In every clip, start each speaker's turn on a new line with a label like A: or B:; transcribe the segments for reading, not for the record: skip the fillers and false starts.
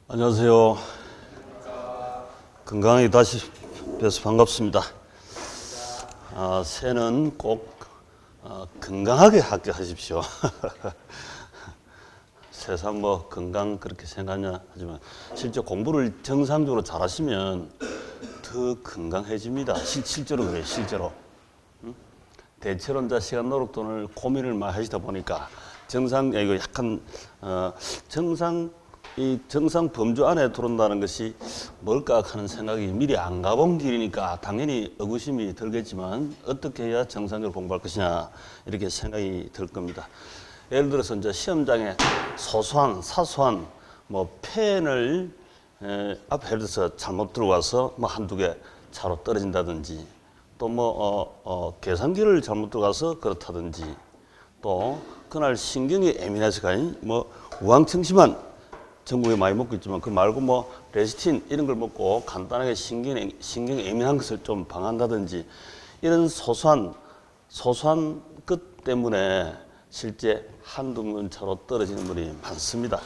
A: 안녕하세요. 건강하게 다시 뵈서 반갑습니다. 새해는 꼭 건강하게 합격하십시오. 세상 뭐 건강 그렇게 생각하냐 하지만 실제 공부를 정상적으로 잘하시면 더 건강해집니다. 실제로 그래요. 실제로. 대체론자 시간 노력돈을 고민을 많이 하시다 보니까 이거 약간 이 정상 범주 안에 들어온다는 것이 뭘까 하는 생각이 미리 안 가본 길이니까 당연히 의구심이 들겠지만 어떻게 해야 정상적으로 공부할 것이냐 이렇게 생각이 들 겁니다. 예를 들어서 이제 시험장에 사소한 뭐 펜을 앞에 예를 들어서 잘못 들어가서 뭐 한두 개 차로 떨어진다든지 또 뭐 계산기를 잘못 들어가서 그렇다든지 또 그날 신경이 예민해서가 뭐 우황청심환 전국에 많이 먹고 있지만 그 말고 뭐 레시틴 이런 걸 먹고 간단하게 신경 예민한 것을 좀 방한다든지 이런 소소한 것 때문에 실제 한두 문 차로 떨어지는 분이 많습니다.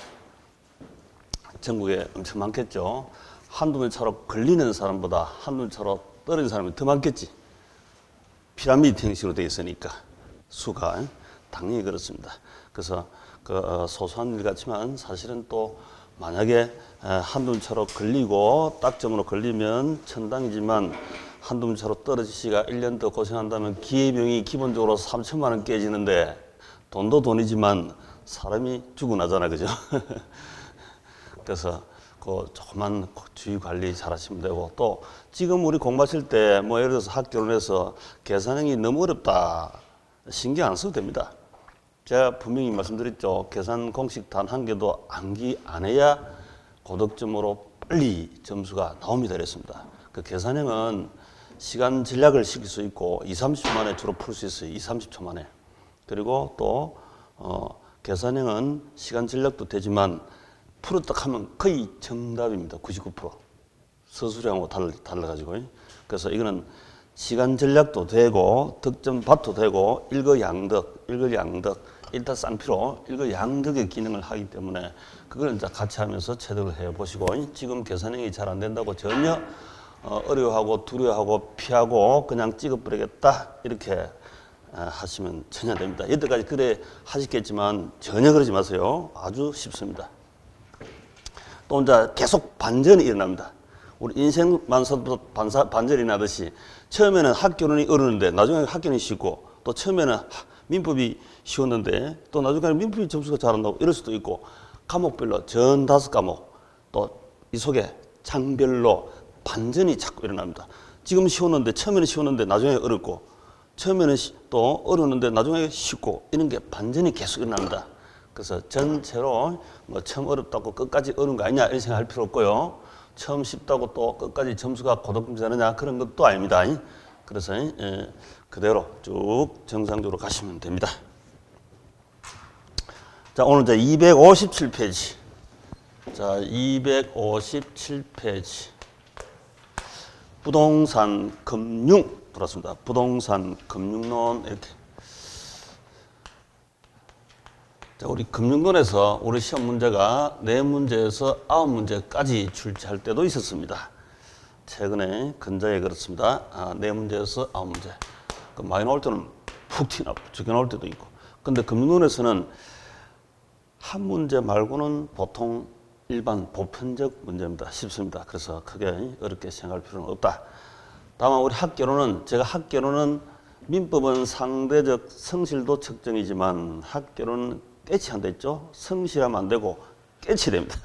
A: 전국에 엄청 많겠죠. 한두 문 차로 걸리는 사람보다 한두 문 차로 떨어지는 사람이 더 많겠지. 피라미드 형식으로 되어 있으니까 수가 당연히 그렇습니다. 그래서 그 소소한 일 같지만 사실은 또 만약에 한두 문 차로 걸리고 딱점으로 걸리면 천당이지만 한두 문 차로 떨어지시가 1년 더 고생한다면 기회비용이 기본적으로 3천만 원 깨지는데 돈도 돈이지만 사람이 죽어나잖아, 그죠? 그래서 그 조금만 주의 관리 잘 하시면 되고 또 지금 우리 공부하실 때 뭐 예를 들어서 학교론에서 계산형이 너무 어렵다 신경 안 써도 됩니다. 제가 분명히 말씀드렸죠. 계산 공식 단 한 개도 암기 안 해야 고득점으로 빨리 점수가 나옵니다. 그랬습니다. 그 계산형은 시간 전략을 시킬 수 있고 2, 30초 만에 주로 풀 수 있어요. 2, 30초 만에. 그리고 또 계산형은 시간 전략도 되지만 풀었다 하면 거의 정답입니다. 99%. 서술형하고 달라가지고. 그래서 이거는 시간 전략도 되고 득점 밭도 되고 일거양득, 일타쌍피로 일거양득의 기능을 하기 때문에 그걸 이제 같이 하면서 체득을 해보시고 지금 계산형이 잘 안 된다고 전혀 어려워하고 두려워하고 피하고 그냥 찍어버리겠다 이렇게 하시면 전혀 안 됩니다. 여태까지 그래 하셨겠지만 전혀 그러지 마세요. 아주 쉽습니다. 또 이제 계속 반전이 일어납니다. 우리 인생 만사도 반전이 나듯이 처음에는 학교론이 어려운데 나중에 학교론이 쉽고 또 처음에는 민법이 쉬웠는데 또 나중에 민법이 점수가 잘 안 나오고 이럴 수도 있고 과목별로 전 5과목 또 이 속에 장별로 반전이 자꾸 일어납니다. 지금 쉬웠는데 처음에는 쉬웠는데 나중에 어렵고 처음에는 또 어려웠는데 나중에 쉽고 이런 게 반전이 계속 일어납니다. 그래서 전체로 뭐 처음 어렵다고 끝까지 어려운 거 아니냐 이런 생각할 필요 없고요. 처음 쉽다고 또 끝까지 점수가 고득점 되느냐 그런 것도 아닙니다. 그래서 그대로 쭉 정상적으로 가시면 됩니다. 자, 오늘 이제 257페이지. 자, 257페이지. 부동산 금융 들었습니다. 부동산 금융론 이렇게. 자, 우리 금융론에서 우리 시험 문제가 4문제에서 9문제까지 출제할 때도 있었습니다. 최근에 근자에 그렇습니다. 4문제에서 9문제. 많이 나올 때는 푹 튀나 적게 나올 때도 있고. 근데 금융론에서는 한 문제 말고는 보통 일반 보편적 문제입니다. 쉽습니다. 그래서 크게 어렵게 생각할 필요는 없다. 다만 우리 제가 학계론은 민법은 상대적 성실도 측정이지만 학계론은 깨치 안 됐죠? 성실하면 안 되고 깨치 됩니다.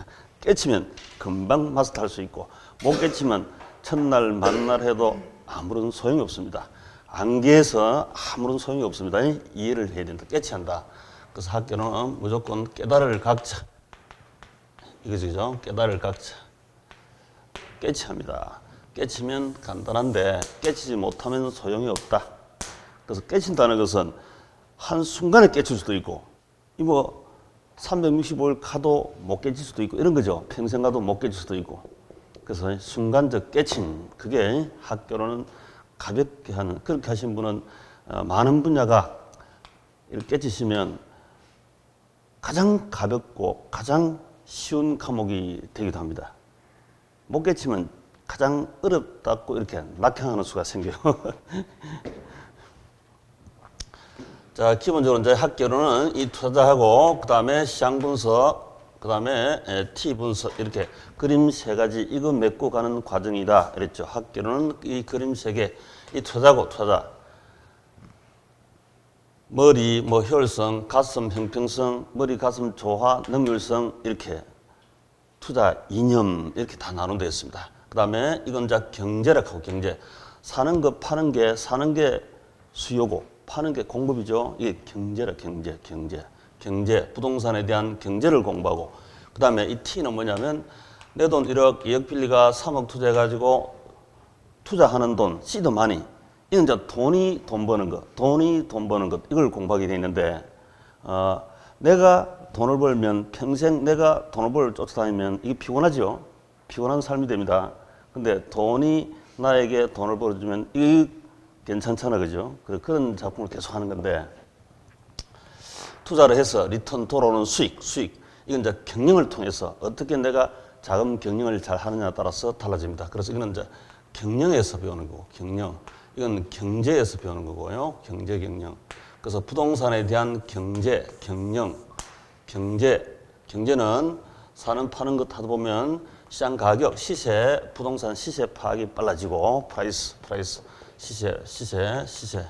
A: 깨치면 금방 마스터할 수 있고 못 깨치면 첫날 만날 해도 아무런 소용이 없습니다. 암기해서 아무런 소용이 없습니다. 이해를 해야 된다. 깨치한다. 그래서 학교는 무조건 깨달을 각자. 이거죠. 깨달을 각자. 깨치합니다. 깨치면 간단한데 깨치지 못하면 소용이 없다. 그래서 깨친다는 것은 한순간에 깨칠 수도 있고 뭐 365일 가도 못 깨칠 수도 있고 이런 거죠. 평생 가도 못 깨칠 수도 있고. 그래서 순간적 깨침 그게 학교로는 가볍게 하는 그렇게 하신 분은 많은 분야가 이렇게 깨치시면 가장 가볍고 가장 쉬운 과목이 되기도 합니다. 못 깨치면 가장 어렵다고 이렇게 낙향하는 수가 생겨요. 자, 기본적으로 이제 학교로는 이 투자하고, 그 다음에 시장 분석, 그 다음에 T 분석, 이렇게 그림 세 가지, 이거 맺고 가는 과정이다. 그랬죠. 학교로는 이 그림 세 개, 이 투자고, 투자. 머리, 뭐 효율성, 가슴 형평성, 머리, 가슴 조화, 능률성, 이렇게 투자 이념, 이렇게 다 나눈되어 있습니다. 그 다음에 이건 이제 경제라고, 경제. 사는 거, 파는 게, 사는 게 수요고, 파는 게 공급이죠. 이게 경제라, 경제. 부동산에 대한 경제를 공부하고, 그 다음에 이 T는 뭐냐면, 내 돈 1억, 2억 빌리가 3억 투자해가지고 투자하는 돈, 시드 마니. 이건 이제 돈이 돈 버는 것, 이걸 공부하게 돼 있는데, 내가 돈을 벌면 평생 내가 돈을 벌 쫓아다니면 이게 피곤하죠. 피곤한 삶이 됩니다. 근데 돈이 나에게 돈을 벌어주면 이게 괜찮잖아, 그죠? 그런 작품을 계속 하는 건데, 투자를 해서 리턴 돌아오는 수익. 이건 이제 경영을 통해서 어떻게 내가 자금 경영을 잘 하느냐에 따라서 달라집니다. 그래서 이거는 이제 경영에서 배우는 거고, 경영. 이건 경제에서 배우는 거고요. 경제, 경영. 그래서 부동산에 대한 경제, 경영. 경제는 사는 파는 것 하다 보면 시장 가격, 시세, 부동산 시세 파악이 빨라지고, 프라이스, 시세.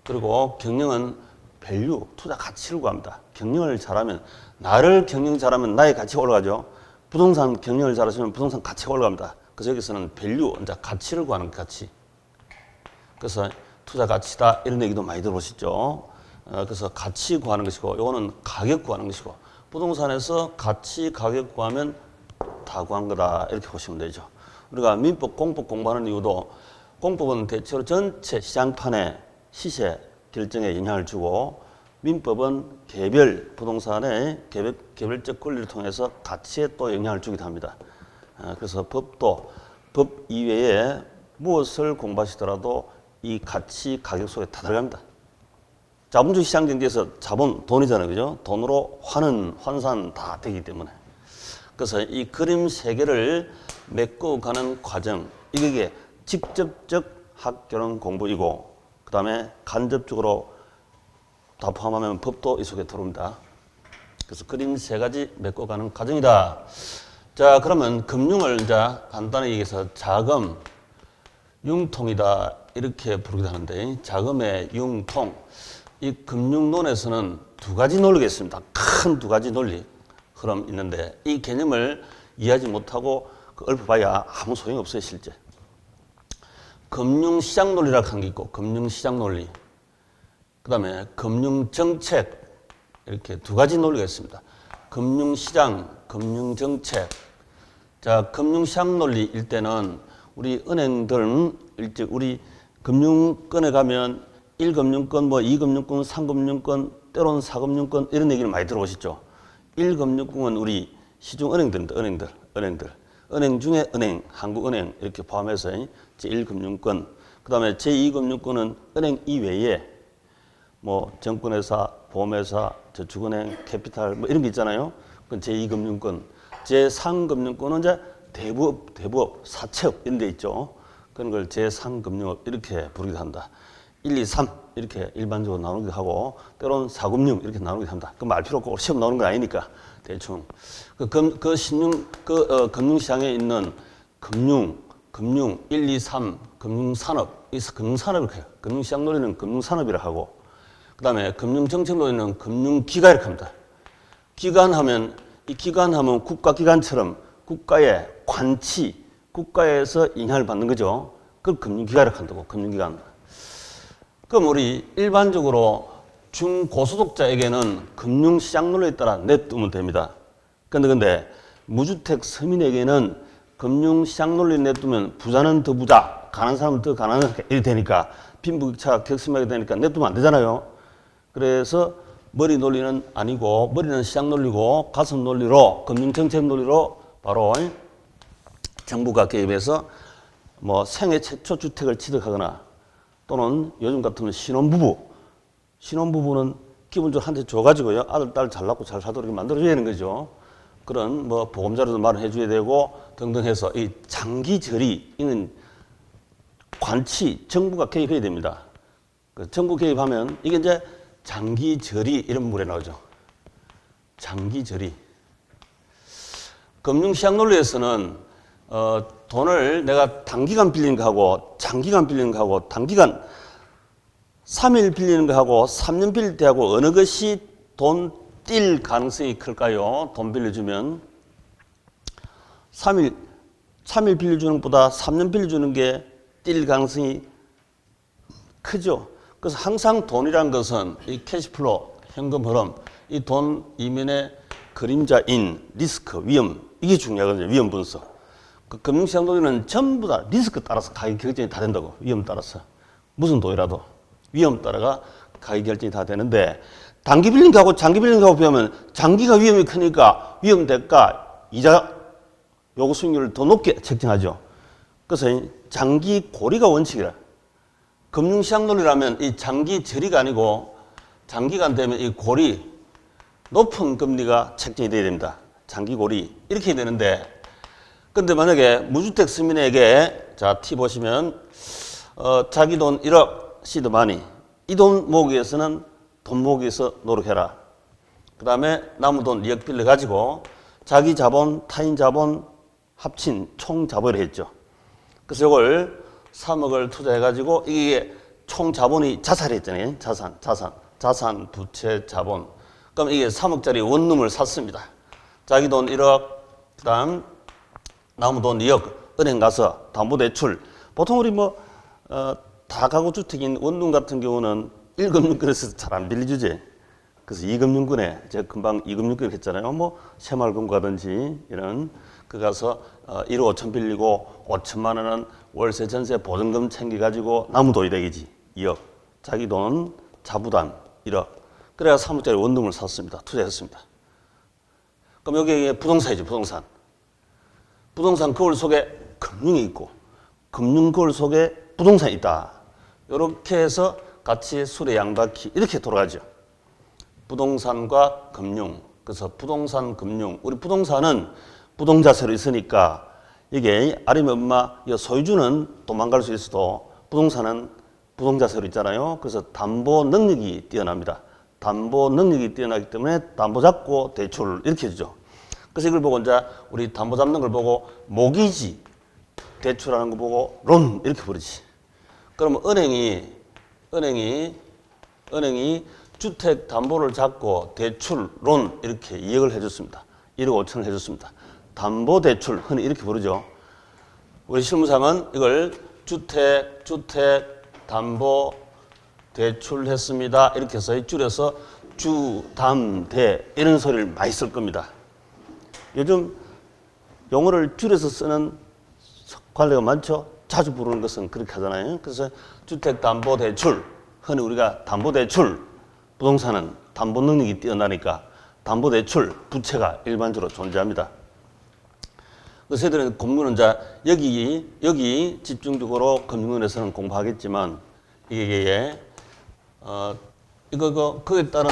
A: 그리고 경영은 밸류, 투자 가치를 구합니다. 경영을 잘하면, 나를 경영 잘하면 나의 가치가 올라가죠. 부동산 경영을 잘하시면 부동산 가치가 올라갑니다. 그래서 여기서는 밸류, 이제 가치를 구하는 가치. 그래서 투자 가치다, 이런 얘기도 많이 들어보시죠. 그래서 가치 구하는 것이고, 이거는 가격 구하는 것이고, 부동산에서 가치, 가격 구하면 다 구한 거다, 이렇게 보시면 되죠. 우리가 민법, 공법 공부하는 이유도, 공법은 대체로 전체 시장판의 시세 결정에 영향을 주고, 민법은 개별 부동산의 개별적 권리를 통해서 가치에 또 영향을 주기도 합니다. 그래서 법도 법 이외에 무엇을 공부하시더라도 이 가치, 가격 속에 다 들어갑니다. 자본주의 시장 경제에서 자본, 돈이잖아요, 그죠? 돈으로 환산 다 되기 때문에. 그래서 이 그림 세 개를 맺고 가는 과정, 이게 직접적 학교는 공부이고, 그 다음에 간접적으로 다 포함하면 법도 이 속에 들어옵니다. 그래서 그림 세 가지 맺고 가는 과정이다. 자, 그러면 금융을 이제 간단히 얘기해서 자금, 융통이다, 이렇게 부르기도 하는데, 자금의 융통. 이 금융론에서는 두 가지 논리가 있습니다. 큰 두 가지 논리 흐름 있는데, 이 개념을 이해하지 못하고 읊어봐야 아무 소용이 없어요, 실제. 금융시장 논리라고 하는 게 있고, 금융시장 논리. 그 다음에 금융정책. 이렇게 두 가지 논리가 있습니다. 금융시장, 금융정책. 자, 금융시장 논리일 때는 우리 은행들은 우리 금융권에 가면 1금융권, 뭐 2금융권, 3금융권, 때로는 4금융권 이런 얘기를 많이 들어보셨죠. 1금융권은 우리 시중은행들입니다. 은행들. 은행 중에 은행, 한국은행 이렇게 포함해서 제1금융권. 그 다음에 제2금융권은 은행 이외에 뭐 정권회사, 보험회사, 저축은행, 캐피탈 뭐 이런 게 있잖아요. 그건 제2금융권. 제3금융권은 이제 대부업, 사채업 이런 데 있죠. 그런 걸 제3금융업 이렇게 부르기도 한다. 1, 2, 3 이렇게 일반적으로 나누기도 하고, 때로는 4금융 이렇게 나누기도 합니다. 그 말 필요 없고 시험 나오는 건 아니니까 대충. 금융시장에 있는 금융 1, 2, 3 금융산업, 이 금융산업을 해요. 금융시장 논리는 금융산업이라 하고, 그 다음에 금융정책 논리는 금융기관 이렇게 합니다. 기관하면 국가기관처럼 국가의 관치, 국가에서 영향을 받는 거죠. 그걸 금융기관이라고 한다고, 금융기관. 그럼 우리 일반적으로 중고소득자에게는 금융시장 논리에 따라 내두면 됩니다. 근데 무주택 서민에게는 금융시장 논리 내두면 부자는 더 부자, 가난한 사람은 더 가난하게 이렇게 되니까 빈부격차가 격심하게 되니까 내두면 안 되잖아요. 그래서 머리 논리는 아니고, 머리는 시장 논리고 가슴 논리로, 금융정책 논리로 바로 정부가 개입해서 뭐 생애 최초 주택을 취득하거나, 또는 요즘 같으면 신혼부부는 기본적으로 한 대 줘가지고요, 아들, 딸 잘 낳고 잘 살도록 만들어줘야 되는 거죠. 그런 뭐 보험자료도 마련해 줘야 되고 등등 해서 이 장기저리 이는 관치 정부가 개입해야 됩니다. 그 정부 개입하면 이게 이제 장기저리 이런 물에 나오죠. 장기저리. 금융시장 논리에서는 돈을 내가 단기간 빌리는 거하고 장기간 빌리는 거하고 단기간 3일 빌리는 거하고 3년 빌릴 때하고 어느 것이 돈 뛸 가능성이 클까요? 돈 빌려주면 3일 빌려주는 것보다 3년 빌려주는 게 뛸 가능성이 크죠. 그래서 항상 돈이란 것은 이 캐시플로우, 현금 흐름, 이 돈 이면의 그림자인 리스크, 위험, 이게 중요하거든요. 위험 분석. 그 금융시장 돈은 전부 다 리스크 따라서 가격 결정이 다 된다고. 위험 따라서. 무슨 돈이라도 위험 따라가 가격 결정이 다 되는데 단기 빌린 거하고 장기 빌린 거하고 비하면 장기가 위험이 크니까 위험 대가 이자 요구 수익률을 더 높게 책정하죠. 그래서 장기 고리가 원칙이라. 금융시장 논리라면 이 장기 저리가 아니고 장기간 되면 이 고리 높은 금리가 책정이 돼야 됩니다. 장기 고리 이렇게 되는데 근데 만약에 무주택 서민에게 자 T 보시면 자기 돈 1억 시드 마니 이 돈 모으기 위해서는 돈 모으기 위해서 노력해라. 그 다음에 남은 돈 2억 빌려가지고 자기 자본, 타인 자본 합친 총 자본을 했죠. 그래서 이걸 3억을 투자해가지고 이게 총 자본이 자산이 있잖아요. 자산, 부채, 자본. 그럼 이게 3억짜리 원룸을 샀습니다. 자기 돈 1억, 그 다음 남은 돈 2억, 은행 가서 담보대출. 보통 우리 다가구 주택인 원룸 같은 경우는 1금융권에서 잘 안 빌려주지. 그래서 2금융권에, 제가 금방 2금융권 했잖아요. 새마을금고라든지 이런, 그 가서 1억 5천 빌리고 5천만 원은 월세 전세 보증금 챙겨가지고 남은 돈이 되겠지. 2억. 자기 돈 자부담 1억. 그래야 3억짜리 원룸을 샀습니다. 투자했습니다. 그럼 여기에 부동산이죠. 부동산 거울 속에 금융이 있고 금융 거울 속에 부동산이 있다. 이렇게 해서 같이 수레 양바퀴 이렇게 돌아가죠. 부동산과 금융. 그래서 부동산, 금융. 우리 부동산은 부동자세로 있으니까 이게 아니면 소유주는 도망갈 수 있어도 부동산은 부동자세로 있잖아요. 그래서 담보 능력이 뛰어납니다. 담보 능력이 뛰어나기 때문에 담보 잡고 대출 이렇게 해주죠. 그래서 이걸 보고 이제 우리 담보 잡는 걸 보고 모기지 대출하는 거 보고 론 이렇게 부르지. 그러면 은행이 주택 담보를 잡고 대출 론 이렇게 2억을 해줬습니다. 1억 5천을 해줬습니다. 담보 대출 흔히 이렇게 부르죠. 우리 실무상은 이걸 주택 담보 대출했습니다. 이렇게 해서 줄여서 주담대 이런 소리를 많이 쓸 겁니다. 요즘 용어를 줄여서 쓰는 관례가 많죠. 자주 부르는 것은 그렇게 하잖아요. 그래서 주택담보대출, 흔히 우리가 담보대출, 부동산은 담보 능력이 뛰어나니까 담보대출, 부채가 일반적으로 존재합니다. 그래서 애들은 금융은 여기 집중적으로 금융원에서는 공부하겠지만 이게 그에 따른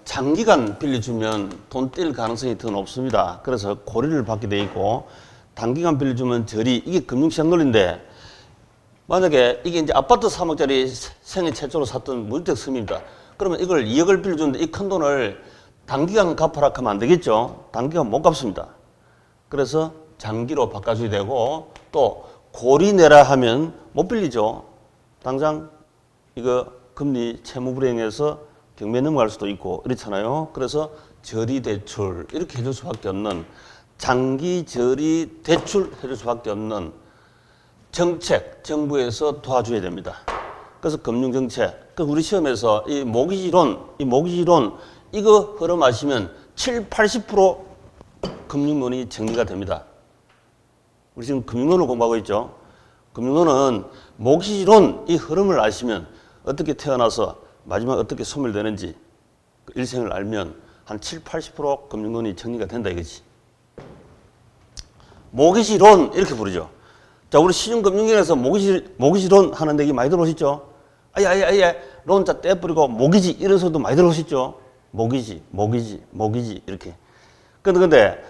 A: 장기간 빌려주면 돈 뛸 가능성이 더 높습니다. 그래서 고리를 받게 돼 있고 단기간 빌려주면 저리 이게 금융시장 논리인데 만약에 이게 이제 아파트 3억짜리 생애 최초로 샀던 무주택 서민입니다. 그러면 이걸 2억을 빌려주는데 이 큰 돈을 단기간 갚아라 하면 안 되겠죠. 단기간 못 갚습니다. 그래서 장기로 바꿔줘야 되고 또 고리 내라 하면 못 빌리죠. 당장 이거 금리 채무 불이행해서 경매 넘어갈 수도 있고 이렇잖아요. 그래서 저리 대출 이렇게 해줄 수밖에 없는 장기 저리 대출 해줄 수밖에 없는 정책 정부에서 도와줘야 됩니다. 그래서 금융정책. 우리 시험에서 이 모기지론 이거 흐름하시면 70~80% 금융론이 정리가 됩니다. 우리 지금 금융론을 공부하고 있죠. 금융론은 모기지론 이 흐름을 아시면 어떻게 태어나서 마지막 어떻게 소멸되는지 그 일생을 알면 한 70~80% 금융론이 정리가 된다 이거지. 모기지론 이렇게 부르죠. 자, 우리 시중금융원에서 모기지론 하는 얘기 많이 들어오시죠? 아예 론자 떼버리고 모기지 이런 소리도 많이 들어오시죠? 모기지 이렇게. 근데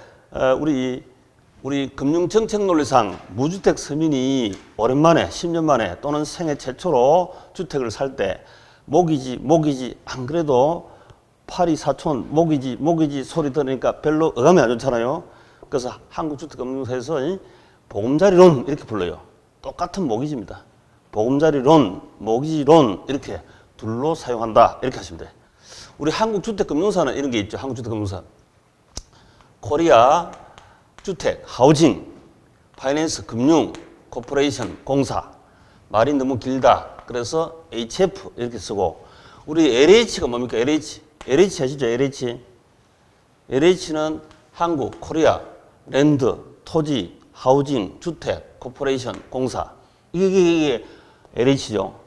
A: 우리 금융정책 논리상 무주택 서민이 오랜만에 10년 만에 또는 생애 최초로 주택을 살 때 모기지 안 그래도 파리 사촌 모기지 소리 들으니까 별로 어감이 안 좋잖아요. 그래서 한국주택금융사에서 보금자리론 이렇게 불러요. 똑같은 모기지입니다. 보금자리론, 모기지론 이렇게 둘로 사용한다 이렇게 하시면 돼요. 우리 한국주택금융사는 이런 게 있죠. 한국주택금융사 코리아 주택, 하우징, 파이낸스, 금융, 코퍼레이션, 공사. 말이 너무 길다. 그래서 HF 이렇게 쓰고 우리 LH가 뭡니까? LH 아시죠? LH는 한국, 코리아, 랜드, 토지, 하우징, 주택, 코퍼레이션, 공사. 이게 LH죠.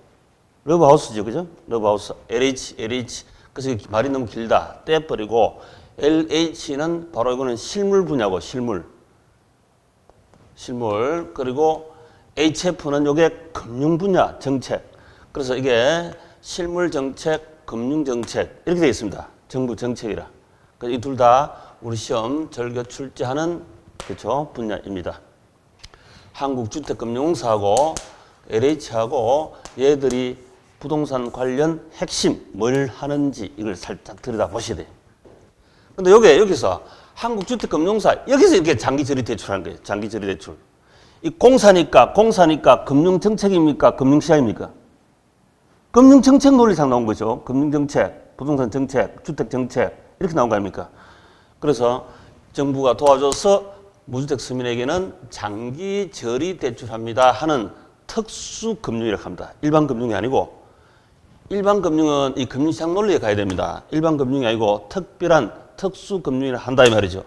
A: 러브하우스죠. 그죠? 러브하우스. LH. 그래서 말이 너무 길다. 떼버리고 LH는 바로 이거는 실물 분야고 실물. 그리고 HF는 이게 금융 분야 정책. 그래서 이게 실물 정책, 금융 정책 이렇게 되어 있습니다. 정부 정책이라. 그래서 이 둘 다 우리 시험 절교 출제하는 그렇죠 분야입니다. 한국주택금융공사하고 LH하고 얘들이 부동산 관련 핵심 뭘 하는지 이걸 살짝 들여다보셔야 돼요. 근데 여기서 한국주택금융공사 여기서 이렇게 장기저리 대출하는 거예요. 장기저리 대출. 이 공사니까 금융정책입니까? 금융시장입니까? 금융정책 논리상 나온 거죠. 금융정책, 부동산 정책, 주택정책 이렇게 나온 거 아닙니까? 그래서 정부가 도와줘서 무주택 서민에게는 장기저리 대출합니다 하는 특수금융이라고 합니다. 일반 금융이 아니고 일반 금융은 이 금융시장 논리에 가야 됩니다. 일반 금융이 아니고 특별한 특수금융이라 한다 이 말이죠.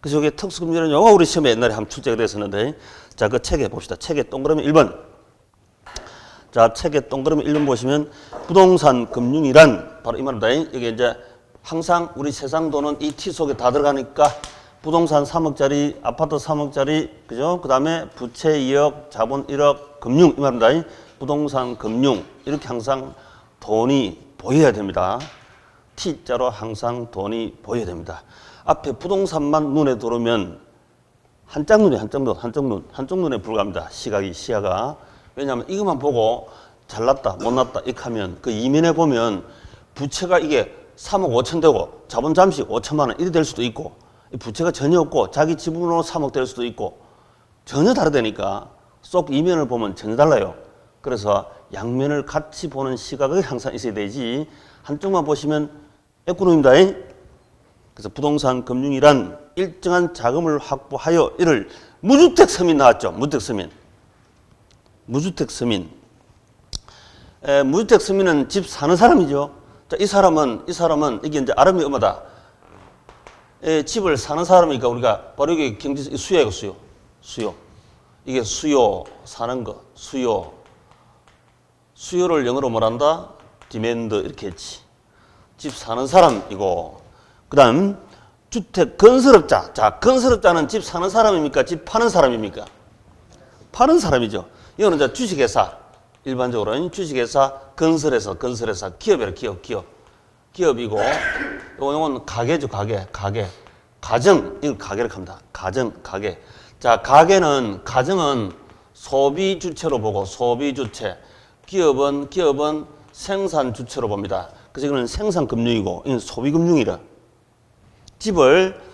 A: 그래서 이게 특수금융이라는 용어가 우리 시험에 옛날에 한번 출제가 됐었는데 자, 그 책에 봅시다. 책에 동그라미 1번. 자, 책에 동그라미 1번 보시면 부동산 금융이란 바로 이 말입니다. 이게 이제 항상 우리 세상 돈은 이 티 속에 다 들어가니까 부동산 3억짜리, 아파트 3억짜리, 그죠? 그 다음에 부채 2억, 자본 1억, 금융 이 말입니다. 부동산 금융 이렇게 항상 돈이 보여야 됩니다. T자로 항상 돈이 보여야 됩니다. 앞에 부동산만 눈에 들어오면 한쪽 눈에 불과합니다. 시야가. 왜냐하면 이것만 보고 잘났다, 못났다 이렇게 하면 그 이면에 보면 부채가 이게 3억 5천 되고 자본 잠식 5천만 원 이렇게 될 수도 있고 부채가 전혀 없고 자기 지분으로 3억 될 수도 있고 전혀 다르다니까 쏙 이면을 보면 전혀 달라요. 그래서 양면을 같이 보는 시각이 항상 있어야 되지 한쪽만 보시면 에코노미입니다. 그래서 부동산 금융이란 일정한 자금을 확보하여 이를 무주택 서민 나왔죠. 무주택 서민. 무주택 서민은 집 사는 사람이죠. 자, 이 사람은 이게 이제 아름이 엄하다. 집을 사는 사람이니까 우리가 바로 이게 경제 수요예요, 수요. 이게 수요 사는 거, 수요를 영어로 뭐란다? 디맨드 이렇게 했지. 집 사는 사람이고 그다음 주택 건설업자. 자, 건설업자는 집 사는 사람입니까? 집 파는 사람입니까? 파는 사람이죠. 이거는 이제 주식회사 일반적으로는 주식회사 건설회사 기업이라 기업이고 요건 가게죠. 가게 가정 이걸 가게를 합니다. 가게. 자, 가게는 가정은 소비 주체로 보고 소비 주체. 기업은 생산 주체로 봅니다. 그래서 이거는 생산 금융이고 이건 소비 금융이라.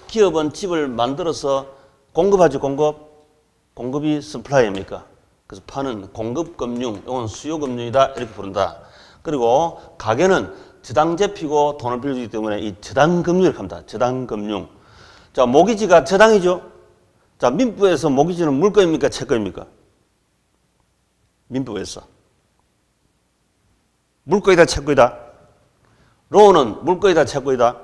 A: 기업은 집을 만들어서 공급하죠. 공급이 서플라이입니까? 그래서 파는 공급 금융, 이건 수요 금융이다 이렇게 부른다. 그리고 가게는 저당 잡히고 돈을 빌려주기 때문에 이 저당 금융을 합니다. 저당 금융. 자, 모기지가 저당이죠. 자, 민법에서 모기지는 물거입니까? 채거입니까? 민법에서. 물거이다, 채거이다. 로우는 물거이다, 채거이다.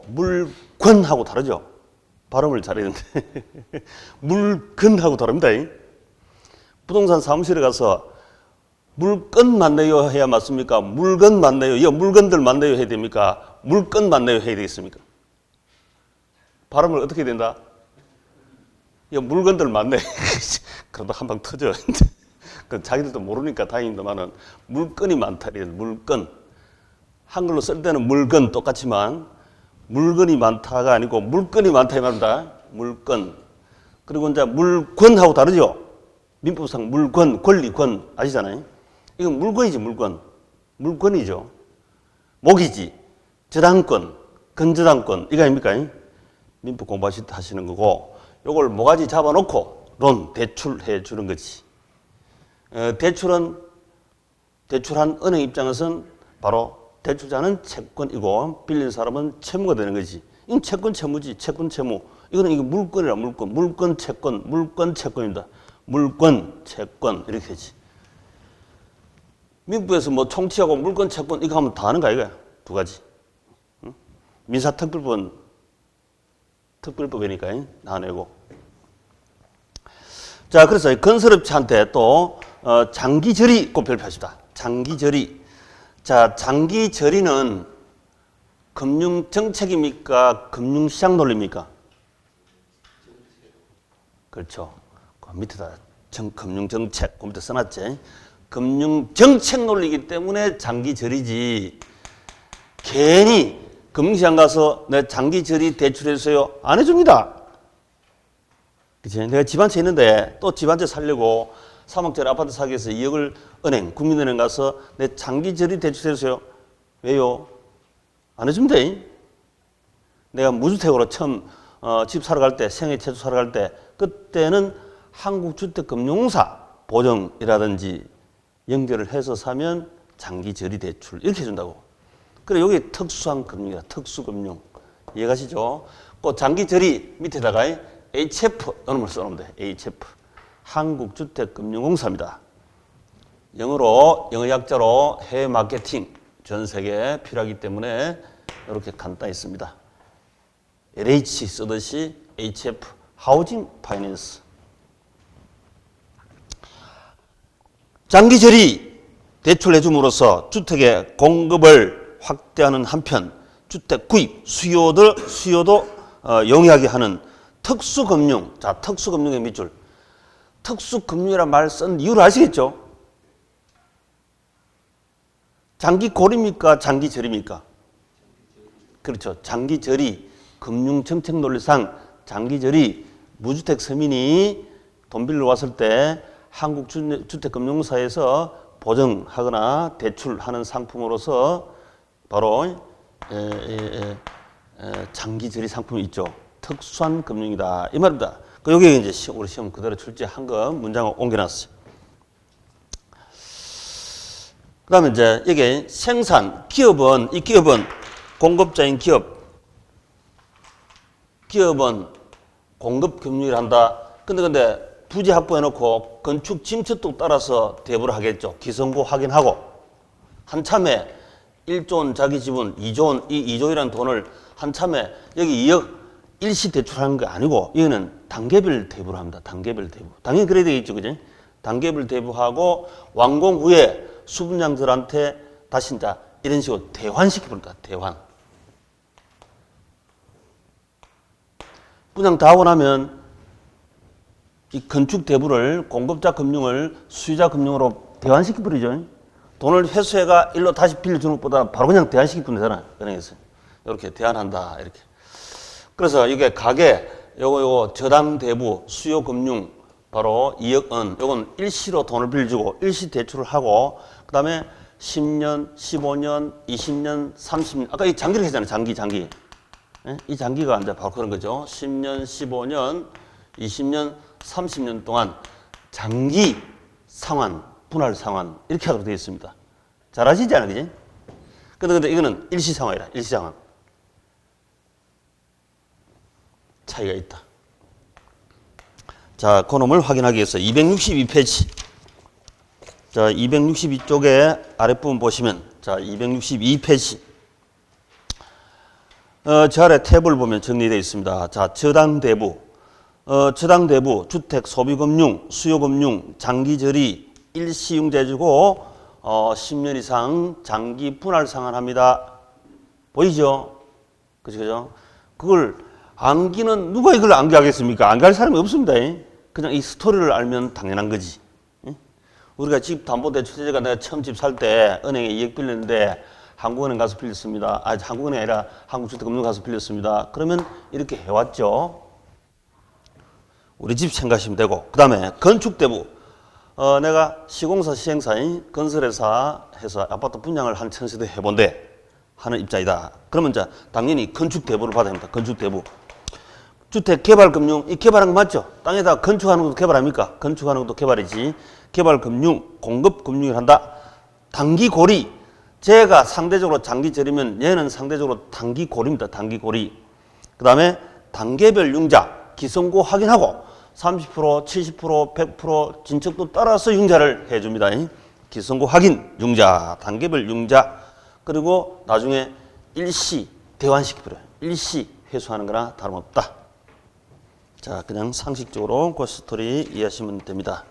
A: 물건하고 다르죠? 발음을 잘해야 되는데. 물건하고 다릅니다. 부동산 사무실에 가서 물건 맞네요 해야 맞습니까? 물건 맞네요. 이거 물건들 맞네요 해야 됩니까? 물건 맞네요 해야 되겠습니까? 발음을 어떻게 해야 된다? 이거 물건들 맞네. 그러다 한 방 터져. 그 자기들도 모르니까 다행입니다만은 물건이 많다. 물건. 한글로 쓸 때는 물건 똑같지만 물건이 많다가 아니고 물건이 많다 이 말입니다. 물건. 그리고 이제 물권하고 다르죠. 민법상 물권, 권리, 권 아시잖아요. 이건 물건이지 물건. 물건이죠. 목이지. 저당권, 근저당권 이거 아닙니까? 민법 공부하실 때 하시는 거고 요걸 모가지 잡아놓고 론, 대출해 주는 거지. 대출한 은행 입장에서는 바로 대출자는 채권이고 빌린 사람은 채무가 되는 거지. 이건 채권 채무지. 채권 채무. 이거는 이거 물건이라 물건. 물건 채권. 물건 채권입니다. 물건 채권 이렇게 하지. 민법에서 뭐 총치하고 물건 채권 이거 하면 다 하는 거 아이가? 두 가지. 응? 민사특별법은 특별법이니까 나내고. 자, 그래서 건설업체한테 또 장기저리 꼭 별표하십시다. 장기저리. 자, 장기저리는 금융정책입니까? 금융시장 논리입니까? 그렇죠. 그 밑에다 금융정책, 그 밑에 써놨지. 금융정책 논리이기 때문에 장기저리지. 괜히 금융시장 가서 내 장기저리 대출해주세요. 안 해줍니다. 그치? 내가 집 한 채 있는데 또 집 한 채 살려고 3억짜리 아파트 사기 위해서 2억을 은행, 국민은행 가서 내 장기저리 대출해주세요. 왜요? 안 해주면 돼. 내가 무주택으로 처음 집 사러 갈 때, 생애 최초 사러 갈 때 그때는 한국주택금융공사 보증이라든지 연결을 해서 사면 장기저리 대출 이렇게 해준다고. 그래 여기 특수한 금융이다. 특수금융. 이해가시죠? 그 장기저리 밑에다가 HF 이놈을 써놓으면 돼. HF. 한국주택금융공사입니다. 영어로 영어 약자로 해외 마케팅 전 세계에 필요하기 때문에 이렇게 간단히 씁니다. LH 쓰듯이 HF 하우징 파이낸스. 장기저리 대출해 줌으로써 주택의 공급을 확대하는 한편 주택 구입 수요도 용이하게 하는 특수금융. 자, 특수금융의 밑줄. 특수금융이라는 말 쓴 이유를 아시겠죠? 장기고리입니까? 장기저리입니까? 그렇죠. 장기저리. 금융정책 논리상 장기저리 무주택 서민이 돈 빌려 왔을 때 한국주택금융사에서 보증하거나 대출하는 상품으로서 바로 장기저리 상품이 있죠. 특수한 금융이다. 이 말입니다. 여기 이제 우리 시험 그대로 출제한 거 문장을 옮겨놨어요. 그 다음에 이제 여기 생산, 기업은, 이 기업은 공급자인 기업은 공급 금융을 한다. 근데 부지 확보해놓고 건축 진척도 따라서 대부를 하겠죠. 기성고 확인하고 한참에 1조 원 자기 지분, 2조 원, 이 2조이라는 돈을 한참에 여기 2억 일시 대출하는 게 아니고 이거는 단계별 대부를 합니다. 단계별 대부. 당연히 그래야 되겠죠. 그죠? 단계별 대부하고 완공 후에 수분양들한테 다시 이제 이런 식으로 대환시켜버립니다. 대환. 분양 다 하고 나면 이 건축 대부를 공급자 금융을 수요자 금융으로 대환시켜버리죠. 돈을 회수해가 일로 다시 빌려주는 것보다 바로 그냥 대환시키면 되잖아요. 은행에서. 이렇게 대환한다. 이렇게. 그래서 이게 가계, 요거 저당 대부, 수요 금융, 바로 2억 원, 요건 일시로 돈을 빌려주고 일시 대출을 하고, 그 다음에 10년, 15년, 20년, 30년. 아까 이 장기를 했잖아요. 장기. 예? 이 장기가 이제 바로 그런 거죠. 10년, 15년, 20년, 30년 동안 장기 상환, 분할 상환 이렇게 하도록 되어 있습니다. 잘 아시잖아요. 그지? 근데 이거는 일시 상환이라. 일시 상환. 차이가 있다. 자, 그놈을 확인하기 위해서 262페이지. 자, 262쪽에 아랫부분 보시면, 자, 262페이지. 저 아래 탭을 보면 정리되어 있습니다. 자, 저당대부, 주택 소비금융, 수요금융, 장기저리, 일시융제주고 10년 이상 장기 분할 상환합니다. 보이죠? 그죠? 그걸 암기는 누가 이걸 암기하겠습니까? 암기할 사람이 없습니다. 그냥 이 스토리를 알면 당연한 거지. 우리가 집담보대출제가 내가 처음 집 살 때 은행에 2억 빌렸는데 한국은행 가서 빌렸습니다. 한국은행이 아니라 한국주택금융 가서 빌렸습니다. 그러면 이렇게 해왔죠. 우리 집 생각하시면 되고, 그 다음에 건축대부. 내가 시공사 시행사인 건설회사 해서 아파트 분양을 한 1000세대 해본대 하는 입장이다. 그러면 이제 당연히 건축대부를 받아야 합니다. 건축대부. 주택개발금융, 이 개발한 거 맞죠? 땅에다 건축하는 것도 개발합니까? 건축하는 것도 개발이지. 개발금융, 공급금융을 한다. 단기고리, 제가 상대적으로 장기절이면 얘는 상대적으로 단기고리입니다. 단기고리. 그 다음에 단계별 융자, 기성고 확인하고 30%, 70%, 100% 진척도 따라서 융자를 해줍니다. 기성고 확인, 융자, 단계별 융자. 그리고 나중에 일시 대환시켜버려요. 일시 회수하는 거나 다름없다. 자, 그냥 상식적으로 그 스토리 이해하시면 됩니다.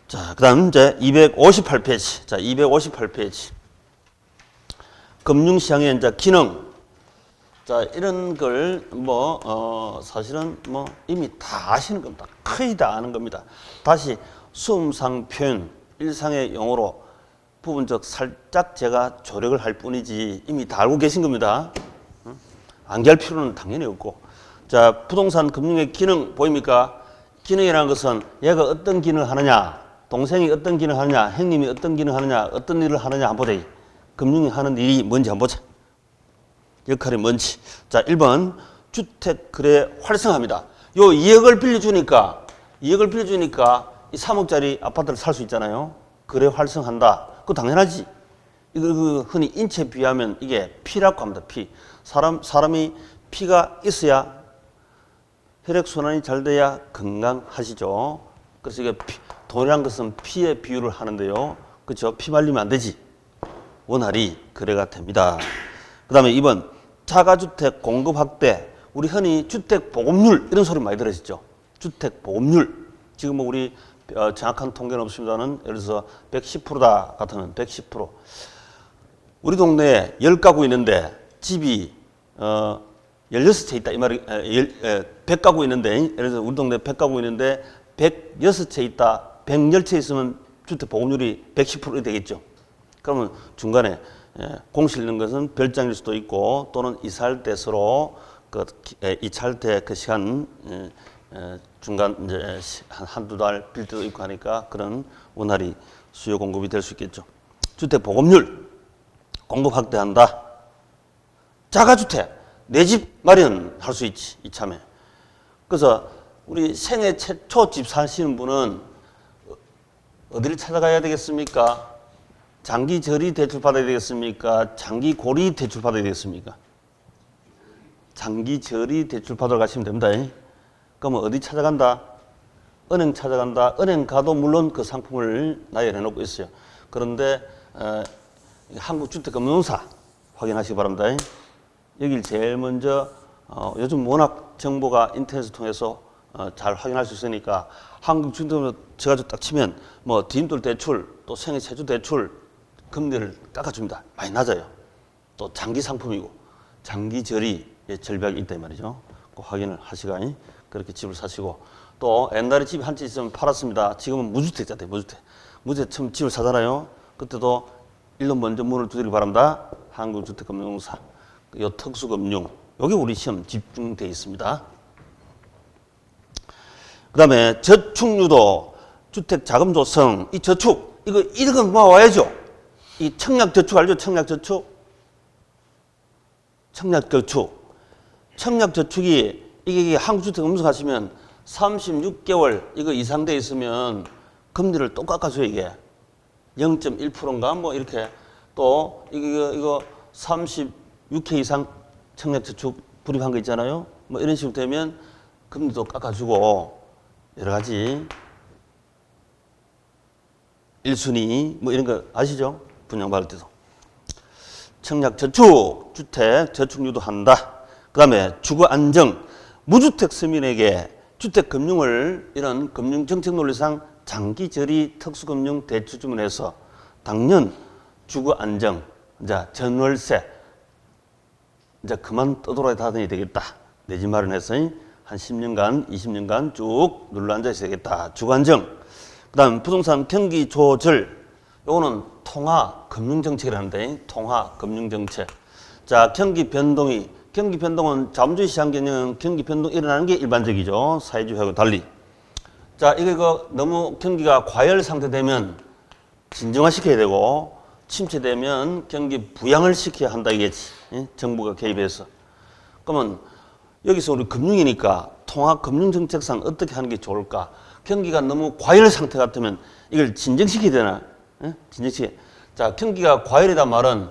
A: 자, 그 다음 이제 258페이지. 자, 258페이지. 금융시장의 이제 기능. 자, 이런 걸 사실은 이미 다 아시는 겁니다. 거의 다 아는 겁니다. 다시 수음상 표현, 일상의 용어로 부분적 살짝 제가 조력을 할 뿐이지 이미 다 알고 계신 겁니다. 암기할 필요는 당연히 없고. 자, 부동산 금융의 기능 보입니까? 기능이라는 것은 얘가 어떤 기능을 하느냐, 동생이 어떤 기능을 하느냐, 형님이 어떤 기능을 하느냐, 어떤 일을 하느냐 한번 보자. 금융이 하는 일이 뭔지 한번 보자. 역할이 뭔지. 자, 1번 주택 거래 활성화입니다. 요 2억을 빌려주니까 이 3억짜리 아파트를 살 수 있잖아요. 거래 활성화한다. 그거 당연하지. 이거 흔히 인체 비하면 이게 피라고 합니다. 피. 사람이 피가 있어야 혈액순환이 잘 돼야 건강하시죠. 그래서 이게 돈이란 것은 피의 비유를 하는데요. 그렇죠? 피 말리면 안 되지. 원활히 거래가 됩니다. 그 다음에 2번 자가주택 공급 확대. 우리 흔히 주택 보급률 이런 소리 많이 들으시죠. 주택 보급률. 지금 우리 정확한 통계는 없습니다는 예를 들어서 110%다 같으면 110%. 우리 동네에 10가구 있는데 집이 16채 있다 이 말이 100가구 있는데 예를 들어서 우리 동네에 100가구 있는데 106채 있다. 110채 있으면 주택 보급률이 110% 되겠죠. 그러면 중간에 공실 있는 것은 별장일 수도 있고 또는 이사할 때 서로 이차할 때 그 시간 중간 이제 한두 달 빌 때도 있고 하니까 그런 원활히 수요 공급이 될 수 있겠죠. 주택 보급률 공급 확대한다. 자가주택 내 집 마련할 수 있지 이참에. 그래서 우리 생애 최초 집 사시는 분은 어디를 찾아가야 되겠습니까? 장기저리 대출 받아야 되겠습니까? 장기고리 대출 받아야 되겠습니까? 장기저리 대출 받으러 가시면 됩니다. 그러면 어디 찾아간다? 은행 찾아간다. 은행 가도 물론 그 상품을 나열해 놓고 있어요. 그런데 한국주택금융사 확인하시기 바랍니다. 여길 제일 먼저 요즘 워낙 정보가 인터넷을 통해서 잘 확인할 수 있으니까 한국주택금융사 제가 딱 치면 디딤돌 대출 또 생애 최초 대출 금리를 깎아줍니다. 많이 낮아요. 또 장기 상품이고 장기저리의 절벽이 있다 이 말이죠. 꼭 확인을 하시고 그렇게 집을 사시고 또 옛날에 집이 한 채 있으면 팔았습니다. 지금은 무주택자 돼 무주택. 무주택 처음 집을 사잖아요. 그때도 1년 먼저 문을 두드리기 바랍니다. 한국주택금융사. 요 특수금융. 여기 우리 시험 집중되어 있습니다. 그 다음에 저축유도, 주택자금 조성, 이 저축, 이건 모아와야죠. 이 청약저축 알죠? 청약저축? 청약저축. 청약저축이 이게 한국주택금융사 가시면 36개월 이거 이상 돼 있으면 금리를 또 깎아줘요 이게. 0.1%인가 이렇게 또 이거 36회 이상 청약저축 불입한 거 있잖아요. 이런 식으로 되면 금리도 깎아주고 여러 가지 1순위 이런 거 아시죠? 분양받을 때도. 청약저축, 주택, 저축 유도한다. 그 다음에 주거안정, 무주택 서민에게 주택금융을 이런 금융정책 논리상 장기저리 특수금융 대출주문을 해서 당년 주거안정, 이제 전월세, 이제 그만 떠돌아 다녀야 되겠다. 내 집 마련해서 한 10년간, 20년간 쭉 눌러 앉아 있어야 되겠다. 주거안정. 그다음 부동산 경기 조절. 요거는 통화 금융정책이라는데, 통화 금융정책. 자, 경기 변동은 자본주의 시장 개념은 경기 변동이 일어나는 게 일반적이죠. 사회주의하고 달리. 자, 이거 너무 경기가 과열 상태되면 진정화시켜야 되고, 침체되면 경기 부양을 시켜야 한다 이겠지. 정부가 개입해서. 그러면 여기서 우리 금융이니까 통화 금융정책상 어떻게 하는 게 좋을까? 경기가 너무 과열 상태 같으면 이걸 진정시켜야 되나? 진정시켜. 자, 경기가 과열이다 말은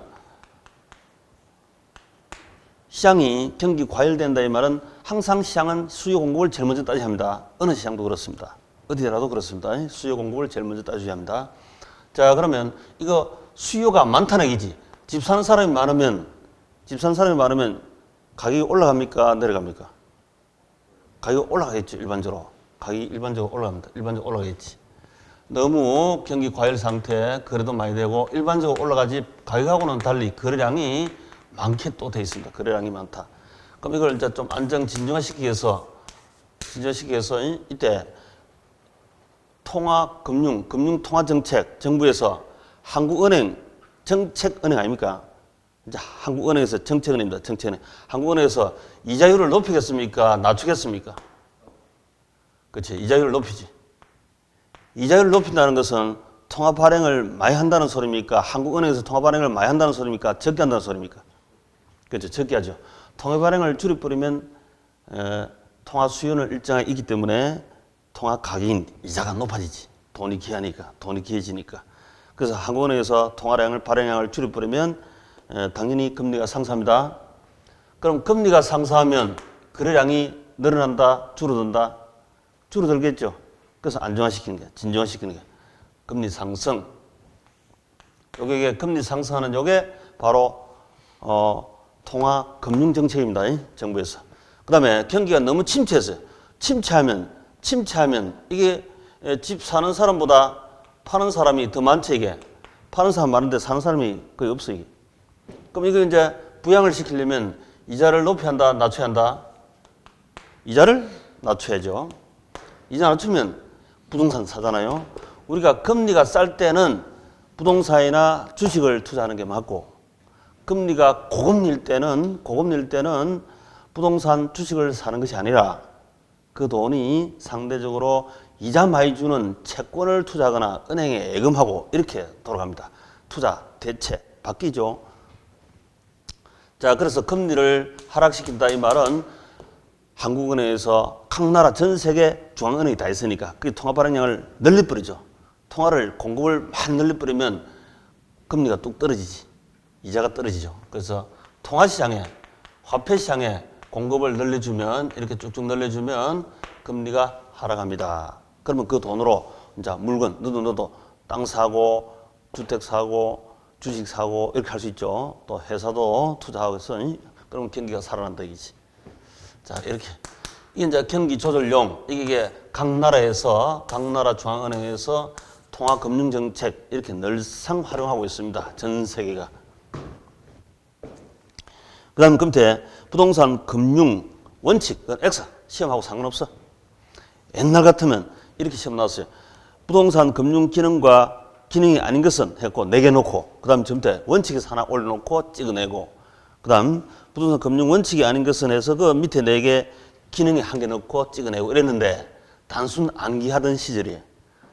A: 시장이 경기 과열된다 이 말은 항상 시장은 수요 공급을 제일 먼저 따져야 합니다. 어느 시장도 그렇습니다. 어디라도 그렇습니다. 수요 공급을 제일 먼저 따져야 합니다. 자, 그러면 이거 수요가 많다는 얘기지. 집 사는 사람이 많으면 가격이 올라갑니까? 내려갑니까? 가격이 올라가겠죠. 일반적으로. 가격이 일반적으로 올라갑니다. 일반적으로 올라가겠지. 너무 경기 과열 상태 그래도 많이 되고 일반적으로 올라가지 가격하고는 달리 거래량이 많게 또 돼 있습니다. 거래량이 많다. 그럼 이걸 이제 좀 안정 진정화시키기 위해서 이때 통화 금융 통화 정책 정부에서 한국은행 정책은행 아닙니까? 이제 한국은행에서 정책은행입니다. 정책은행. 한국은행에서 이자율을 높이겠습니까? 낮추겠습니까? 그렇지. 이자율을 높이지. 이자율을 높인다는 것은 통화 발행을 많이 한다는 소리입니까? 한국은행에서 통화 발행을 많이 한다는 소리입니까? 적게 한다는 소리입니까? 그렇죠. 적게 하죠. 통화 발행을 줄여버리면 통화 수요는 일정하게 있기 때문에 통화 가격인 이자가 높아지지. 돈이 귀하니까. 돈이 귀해지니까. 그래서 한국은행에서 통화량을 발행량을 줄여버리면 당연히 금리가 상승합니다. 그럼 금리가 상승하면 거래량이 늘어난다? 줄어든다? 줄어들겠죠. 그래서 안정화시키는 게, 진정화시키는 게 금리 상승. 요게 금리 상승하는 요게 바로 통화 금융 정책입니다. 정부에서. 그다음에 경기가 너무 침체했어요. 침체하면 이게 집 사는 사람보다 파는 사람이 더 많지 이게. 파는 사람 많은데 사는 사람이 거의 없어 이게. 그럼 이거 이제 부양을 시키려면 이자를 높여야 한다, 낮춰야 한다? 이자를 낮춰야죠. 이자 낮추면 부동산 사잖아요. 우리가 금리가 쌀 때는 부동산이나 주식을 투자하는 게 맞고 금리가 고금리일 때는 부동산 주식을 사는 것이 아니라 그 돈이 상대적으로 이자 많이 주는 채권을 투자하거나 은행에 예금하고 이렇게 돌아갑니다. 투자, 대체, 바뀌죠. 자, 그래서 금리를 하락시킨다 이 말은 한국은행에서 각 나라 전 세계 중앙은행이 다 있으니까 그 통화 발행량을 늘려버리죠. 통화를 공급을 많이 늘려버리면 금리가 뚝 떨어지지. 이자가 떨어지죠. 그래서 통화시장에 화폐시장에 공급을 늘려주면 이렇게 쭉쭉 늘려주면 금리가 하락합니다. 그러면 그 돈으로 이제 물건 너도 땅 사고 주택 사고 주식 사고 이렇게 할 수 있죠. 또 회사도 투자하고 해서 그러면 경기가 살아난다 이거지. 자, 이렇게 이게 이제 경기 조절용 이게 각 나라 중앙은행에서 통화 금융 정책 이렇게 늘상 활용하고 있습니다. 전 세계가. 그다음 금태 부동산 금융 원칙 엑사 시험하고 상관없어. 옛날 같으면 이렇게 시험 나왔어요. 부동산 금융 기능이 아닌 것은 했고 4개 놓고 그다음 점태 원칙에서 하나 올려놓고 찍어내고 그다음 부동산 금융 원칙이 아닌 것은 해서 그 밑에 4개 기능이 1개 넣고 찍어내고 이랬는데 단순 암기하던 시절이에요.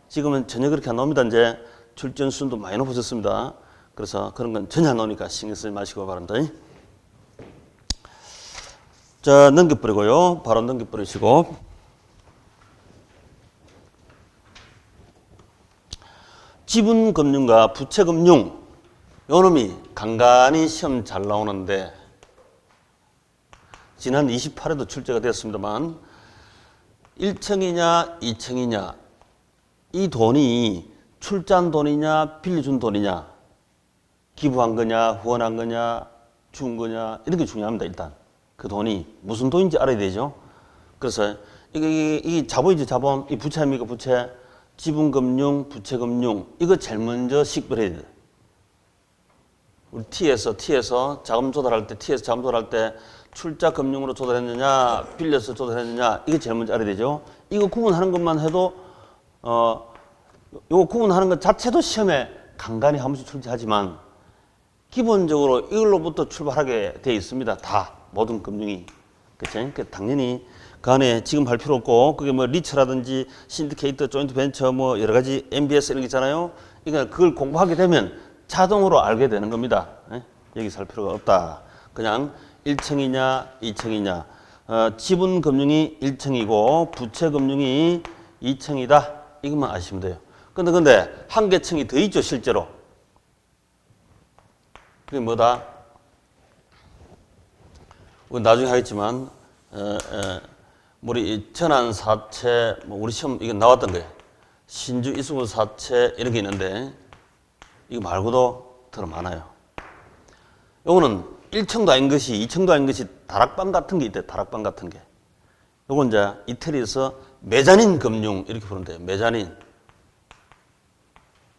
A: 지금은 전혀 그렇게 안 나옵니다. 이제 출전 수준도 많이 높아졌습니다. 그래서 그런 건 전혀 안 나오니까 신경 쓰지 마시고 바랍니다. 자, 넘겨버리고요. 바로 넘겨버리시고. 지분금융과 부채금융 요 놈이 간간히 시험 잘 나오는데 지난 28회도 출제가 되었습니다만 1층이냐 2층이냐 이 돈이 출자한 돈이냐 빌려준 돈이냐 기부한 거냐 후원한 거냐 준 거냐 이런 게 중요합니다. 일단 그 돈이 무슨 돈인지 알아야 되죠. 그래서 이게 자본이죠. 자본. 이 부채 아닙니까? 부채. 지분금융, 부채금융 이거 제일 먼저 식별해야 돼요. 우리 T에서 자금 조달할 때 출자 금융으로 조달했느냐 빌려서 조달했느냐 이게 제일 먼저 알아야 되죠. 이거 구분하는 것만 해도 요거 구분하는 것 자체도 시험에 간간히 한 번씩 출제하지만 기본적으로 이걸로부터 출발하게 되어 있습니다. 다 모든 금융이. 그렇죠? 당연히 그 안에 지금 할 필요 없고 그게 뭐 리처라든지 신디케이터, 조인트 벤처 뭐 여러 가지 MBS 이런 게 있잖아요. 그러니까 그걸 공부하게 되면 자동으로 알게 되는 겁니다. 여기서 할 필요가 없다. 그냥 1층이냐 2층이냐 지분금융이 1층이고 부채금융이 2층이다. 이것만 아시면 돼요. 근데 한 개 층이 더 있죠 실제로. 그게 뭐다? 나중에 하겠지만 우리 천안 사채 뭐 우리 시험 이거 나왔던 거예요. 신주 이수부 사채 이런 게 있는데 이거 말고도 더 많아요. 요거는 1층도 아닌 것이 2층도 아닌 것이 다락방 같은 게 있대. 다락방 같은 게. 요건 이제 이태리에서 메자닌 금융 이렇게 부른대요.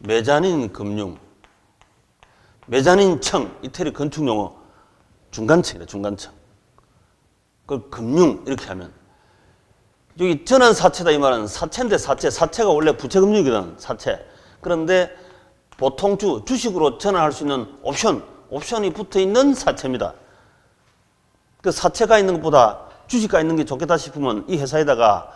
A: 메자닌 금융. 메자닌층, 이태리 건축용어 중간층이래. 중간층. 그 금융 이렇게 하면 여기 전환 사채다 이 말은 사채인데 사채가 원래 부채금융이거든. 사채. 그런데 보통 주식으로 전환할 수 있는 옵션이 붙어 있는 사채입니다. 그 사채가 있는 것보다 주식가 있는 게 좋겠다 싶으면 이 회사에다가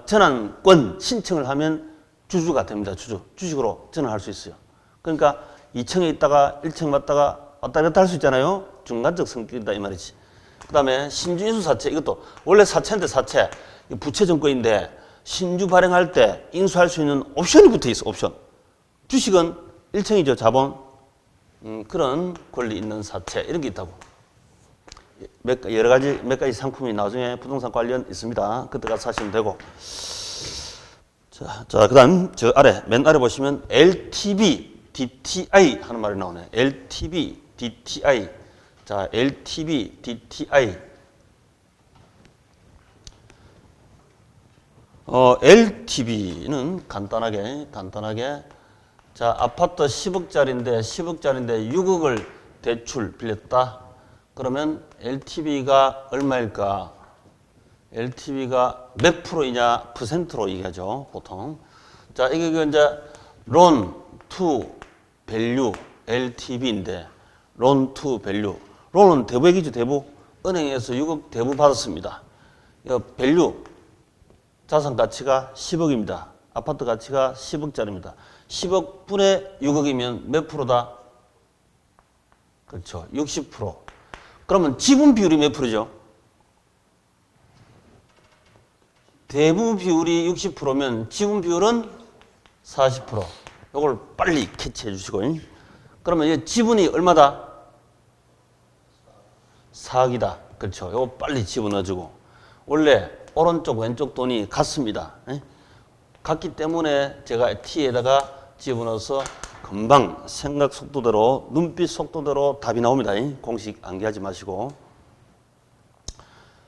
A: 전환권 신청을 하면 주주가 됩니다. 주식으로 전환할 수 있어요. 그러니까 2층에 있다가 1층 갔다가 왔다 갔다 할 수 있잖아요. 중간적 성격이다 이 말이지. 그 다음에 신주인수 사채 이것도 원래 사채인데 사채 부채증권인데 신주 발행할 때 인수할 수 있는 옵션이 붙어 있어. 옵션. 주식은 1층이죠. 자본. 그런 권리 있는 사채 이런 게 있다고. 여러 가지 몇 가지 상품이 나중에 부동산 관련 있습니다. 그때 가서 사시면 되고. 자, 그다음 저 아래 맨 아래 보시면 LTV, DTI 하는 말이 나오네. LTV, DTI. 자, LTV, DTI. LTV는 간단하게 자, 아파트 10억짜리인데 6억을 대출 빌렸다. 그러면 LTV가 얼마일까? LTV가 몇 프로이냐? %로 얘기하죠, 보통. 자, 이게 이제 loan to value LTV인데 loan to value. loan은 대부액이죠, 대부. 은행에서 6억 대부 받았습니다. 이거 value 자산 가치가 10억입니다. 아파트 가치가 10억짜리입니다. 10억 분의 6억이면 몇 프로다? 그렇죠. 60%. 그러면 지분 비율이 몇 프로죠? 대부 비율이 60%면 지분 비율은 40%. 이걸 빨리 캐치해 주시고. 그러면 이 지분이 얼마다? 4억이다. 그렇죠. 이거 빨리 집어넣어주고. 원래 오른쪽 왼쪽 돈이 같습니다. 같기 때문에 제가 T에다가 집어넣어서 금방 생각 속도대로 눈빛 속도대로 답이 나옵니다. 공식 암기하지 마시고.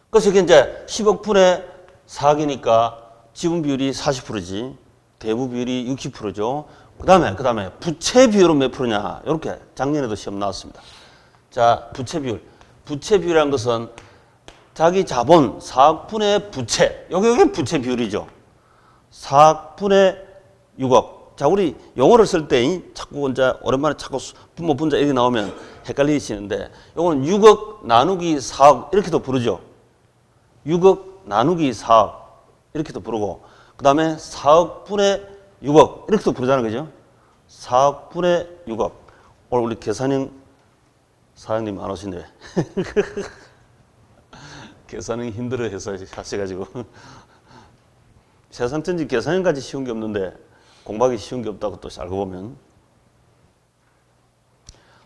A: 그래서 이게 이제 10억 분의 4억이니까 지분 비율이 40%지. 대부 비율이 60%죠. 그 다음에 부채 비율은 몇 프로냐. 이렇게 작년에도 시험 나왔습니다. 자, 부채 비율. 부채 비율이라는 것은 자기 자본 4억 분의 부채. 여기 부채 비율이죠. 4억 분의 6억. 자, 우리 용어를 쓸 때 자꾸 이제 오랜만에 자꾸 분모 분자 이렇게 나오면 헷갈리시는데 요거는 6억 나누기 4억 이렇게도 부르죠. 6억 나누기 4억 이렇게도 부르고 그 다음에 4억 분의 6억 이렇게도 부르잖아요. 그죠? 4억 분의 6억. 오늘 우리 계산형 사장님 안 오신데 계산형 힘들어 해서 하셔가지고 세상 전지 계산형까지 쉬운 게 없는데 공부하기 쉬운 게 없다고 또 알고 보면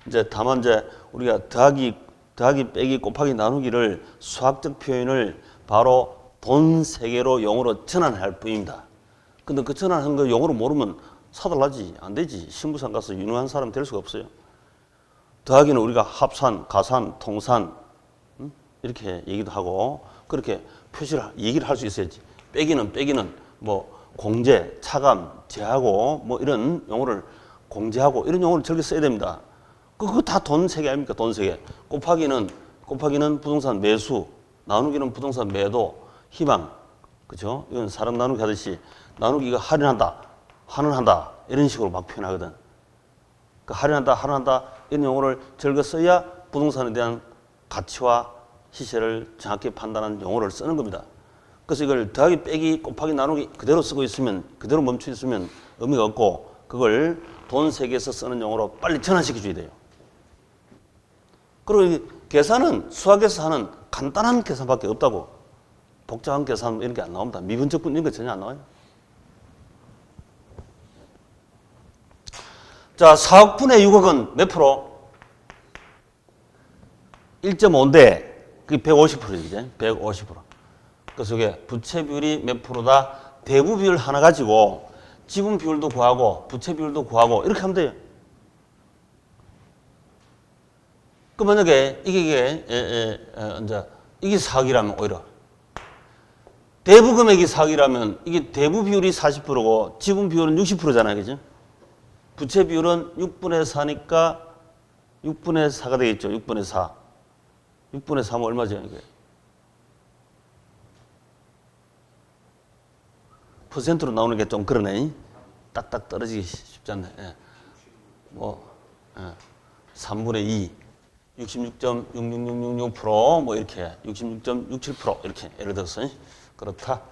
A: 이제 다만 이제 우리가 더하기 빼기 곱하기 나누기를 수학적 표현을 바로 돈 세 개로 용어로 전환할 뿐입니다. 근데 그 전환한 거 용어로 모르면 사달라지 안 되지. 신부상 가서 유능한 사람 될 수가 없어요. 더하기는 우리가 합산, 가산, 통산 이렇게 얘기도 하고 그렇게 얘기를 할 수 있어야지. 빼기는 뭐 공제, 차감, 제하고 뭐 이런 용어를 공제하고 이런 용어를 절대 써야 됩니다. 그거 다 돈 세 개 아닙니까? 돈 세 개. 곱하기는 부동산 매수, 나누기는 부동산 매도, 희망. 그죠? 이건 사람 나누기 하듯이 나누기가 할인한다. 환원한다 이런 식으로 막 표현하거든. 그 할인한다 이런 용어를 적어 써야 부동산에 대한 가치와 시세를 정확히 판단하는 용어를 쓰는 겁니다. 그래서 이걸 더하기 빼기 곱하기 나누기 그대로 쓰고 있으면 그대로 멈춰 있으면 의미가 없고 그걸 돈 세계에서 쓰는 용어로 빨리 전환시켜 줘야 돼요. 그리고 이 계산은 수학에서 하는 간단한 계산밖에 없다고. 복잡한 계산 이런 게 안 나옵니다. 미분적분 이런 거 전혀 안 나와요. 자, 4억 분의 6억은 몇 프로? 1.5인데 그게 150%이지. 150%. 그래서 이게 부채 비율이 몇 프로다? 대부 비율 하나 가지고 지분 비율도 구하고 부채 비율도 구하고 이렇게 하면 돼요. 그 만약에 이게 4억이라면 오히려 대부 금액이 4억이라면 이게 대부 비율이 40%고 지분 비율은 60%잖아요. 그죠? 부채 비율은 6분의 4니까 6분의 4가 되겠죠. 6분의 4. 6분의 4면 얼마죠? 이게? 퍼센트로 나오는 게 좀 그러네. 딱딱 떨어지기 쉽지 않네. 예. 3분의 2. 66.66666% 뭐 이렇게 66.67% 이렇게 예를 들어서 그렇다.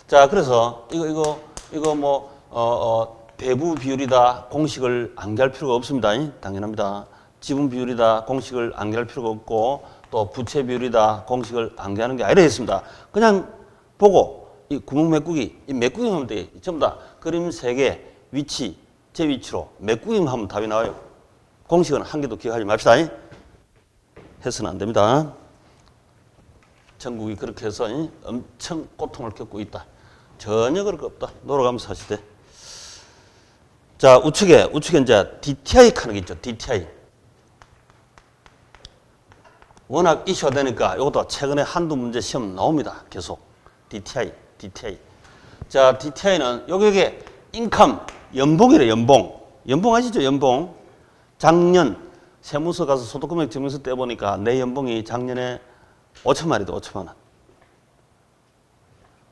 A: 자, 그래서 이거 대부 비율이다 공식을 암기할 필요가 없습니다. 당연합니다. 지분 비율이다 공식을 암기할 필요가 없고 또 부채 비율이다 공식을 암기하는 게 아니라 했습니다. 그냥 보고 이 구멍 메꾸기, 이 메꾸기만 하면 돼. 전부 다 그림 3개 위치, 제 위치로 메꾸기만 하면 답이 나와요. 공식은 한 개도 기억하지 맙시다. 해서는 안 됩니다. 전국이 그렇게 해서 엄청 고통을 겪고 있다. 전혀 그럴 거 없다. 놀아가면서 하시되. 자, 우측에 이제 DTI 하는 게 있죠. DTI. 워낙 이슈가 되니까 이것도 최근에 한두 문제 시험 나옵니다. 계속. DTI. 자, DTI는 요게 인컴, 연봉이래, 연봉. 연봉 아시죠? 연봉. 작년 세무서 가서 소득금액 증명서 떼보니까 내 연봉이 작년에 5천만 원이다. 5천만 원.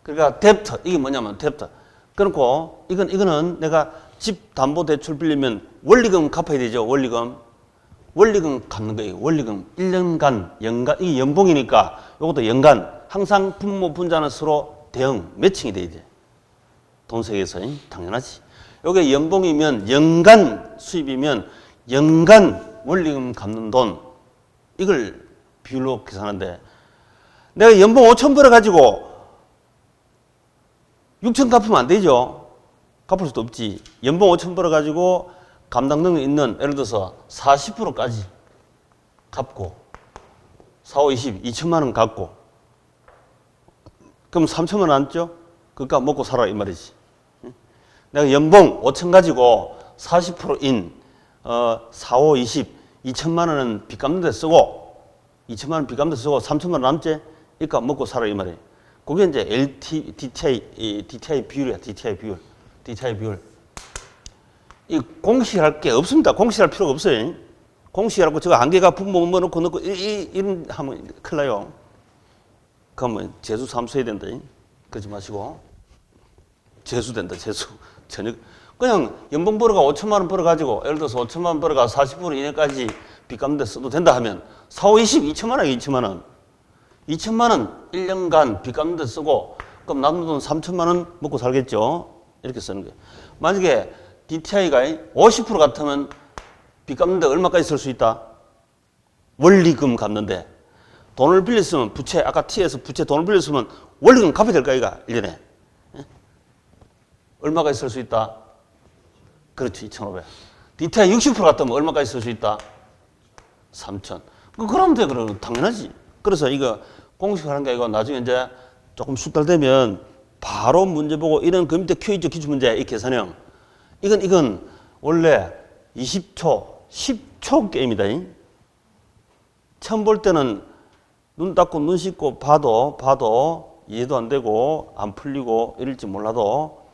A: 그러니까 뎁터. 이게 뭐냐면 뎁터. 그렇고 이거는 내가 집 담보 대출 빌리면 원리금 갚아야 되죠. 원리금 갚는 거예요. 원리금 1년간 연간 이게 연봉이니까 이것도 연간 항상 분모 분자는 서로 대응 매칭이 돼야 돼. 돈 세계에서 당연하지. 이게 연봉이면 연간 수입이면 연간 원리금 갚는 돈 이걸 비율로 계산하는데 내가 연봉 5천 벌어가지고 6천 갚으면 안 되죠. 갚을 수도 없지. 연봉 5천 벌어가지고 감당 능력 있는 예를 들어서 40%까지 갚고 4, 5, 20, 2천만 원 갚고 그럼 3천만 원 남죠? 그러니까 먹고 살아 이 말이지. 내가 연봉 5천 가지고 40%인 4, 5, 20, 2천만 원은 빚 갚는 데 쓰고 2천만 원 빚 갚는 데 쓰고 3천만 원 남지? 그러니까 먹고 살아 이 말이에요. 그게 이제 DTI 비율이야. DTI 비율. 이 공식할 게 없습니다. 공식할 필요가 없어요. 공식하고 저거 한계가 분모 뭐 넣고 이런 하면 큰일 나요. 그러면 재수 삼수해야 된다. 그러지 마시고. 재수된다. 재수. 전혀. 그냥 연봉 벌어가 5천만 원 벌어가지고 예를 들어서 5천만 원 벌어가 40% 이내까지 빚 갚는 데 써도 된다 하면 4, 5, 20, 2천만 원이야. 2천만 원. 2천만 원 1년간 빚 갚는 데 쓰고 그럼 남는 돈 3천만 원 먹고 살겠죠. 이렇게 쓰는 거예요. 만약에 DTI가 50% 같으면 빚 갚는 데 얼마까지 쓸 수 있다? 원리금 갚는데 돈을 빌렸으면 부채 아까 T에서 부채 돈을 빌렸으면 원리금 갚아야 될까 이가 1년에. 얼마까지 쓸 수 있다? 그렇지 2,500. DTI 60% 같으면 얼마까지 쓸 수 있다? 3,000. 그러면 돼. 그럼 당연하지. 그래서 이거 공식하는 게 아니고 나중에 이제 조금 숙달 되면 바로 문제 보고 이런 그 밑에 큐이죠 기출문제 이 계산형. 이건 원래 20초, 10초 게임이다. 처음 볼 때는 눈 닫고 눈 씻고 봐도 이해도 안 되고 안 풀리고 이럴지 몰라도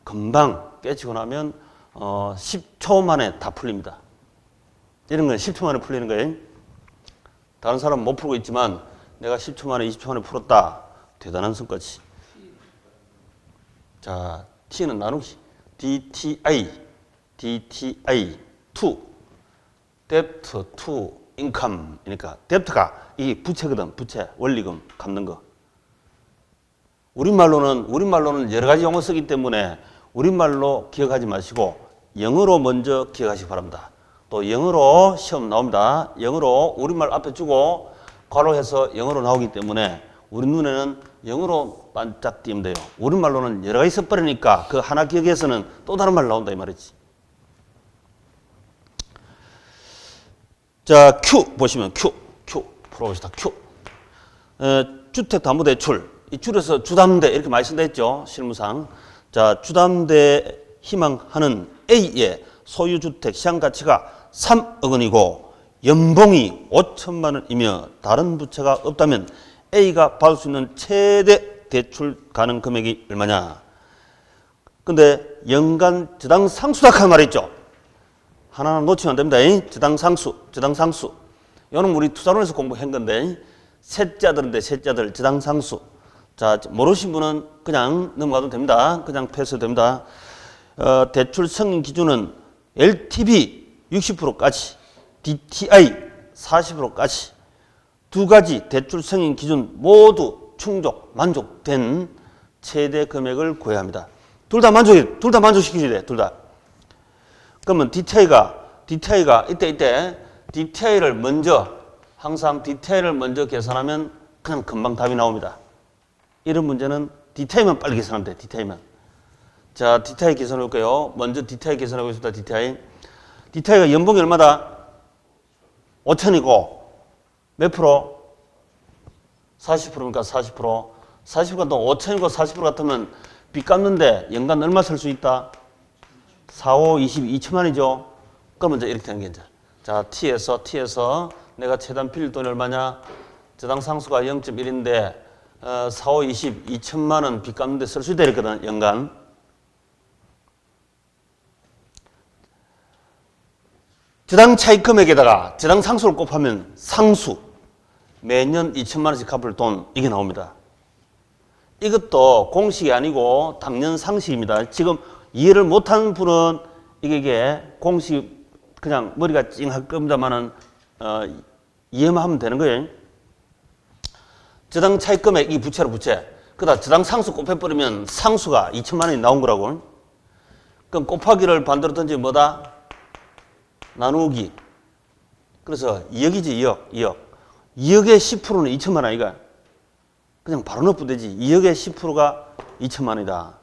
A: 금방 깨치고 나면 10초 만에 다 풀립니다. 이런 건 10초 만에 풀리는 거예요. 다른 사람은 못 풀고 있지만 내가 10초 만에 20초 만에 풀었다. 대단한 성과지. 자, T는 나누기. DTI to debt to income이니까 debt가 이 부채거든. 부채, 원리금 갚는 거. 우리말로는 여러 가지 용어 쓰기 때문에 우리말로 기억하지 마시고 영어로 먼저 기억하시기 바랍니다. 또 영어로 시험 나옵니다. 영어로 우리말 앞에 주고 괄호해서 영어로 나오기 때문에 우리 눈에는 영어로 반짝 띄면 돼요. 우리말로는 여러 가지 써버리니까 그 하나 기억해서는 또 다른 말 나온다 이 말이지. 자, Q 보시면 Q 풀어봅시다. Q. 주택담보대출. 이 줄여서 주담대 이렇게 많이 쓴다 했죠. 실무상. 자, 주담대 희망하는 A의 소유주택 시장가치가 3억 원이고 연봉이 5천만 원이며 다른 부채가 없다면 A가 받을 수 있는 최대 대출 가능 금액이 얼마냐. 근데 연간 저당 상수다 하는 말이 있죠. 하나하나 놓치면 안 됩니다. 저당 상수. 이거는 우리 투자론에서 공부한 건데 셋자들인데 셋자들 저당 상수. 자, 모르신 분은 그냥 넘어가도 됩니다. 그냥 패스해도 됩니다. 대출 승인 기준은 LTV 60%까지, DTI 40%까지 두 가지 대출 승인 기준 모두 충족, 만족된 최대 금액을 구해야 합니다. 둘 다 만족시키셔야 돼. 둘 다. 그러면 DTI가 이때 DTI를 항상 DTI를 먼저 계산하면 그냥 금방 답이 나옵니다. 이런 문제는 DTI만 빨리 계산하면 돼. DTI만. 자, DTI 계산해 볼게요. 먼저 DTI 계산하고 있습니다. DTI가 연봉이 얼마다? 5천이고 몇 프로? 40%니까 40%. 40%가 또 5천이고 40% 같으면 빚 갚는데 연간 얼마 쓸 수 있다? 4, 5, 20, 2천만이죠. 그러면 이제 이렇게 되는 게 이제. 자, T에서 내가 최단 빌릴 돈이 얼마냐? 저당 상수가 0.1인데 4, 5, 20, 2천만 원 빚 갚는데 쓸 수 있다 이랬거든, 연간. 저당 차익 금액에다가 저당 상수를 곱하면 상수. 매년 2천만 원씩 갚을 돈, 이게 나옵니다. 이것도 공식이 아니고 당연 상식입니다. 지금 이해를 못하는 분은 이게 공식 그냥 머리가 찡할 겁니다만은 이해만 하면 되는 거예요. 저당 차익 금액, 이 부채로 부채. 그다음 저당 상수 곱해버리면 상수가 2천만 원이 나온 거라고. 그럼 곱하기를 반대로 던지면 뭐다? 나누기. 그래서 2억이지, 2억. 2억의 10%는 2천만 원 아이가. 그냥 바로 넣으면 되지. 2억의 10%가 2천만 원이다.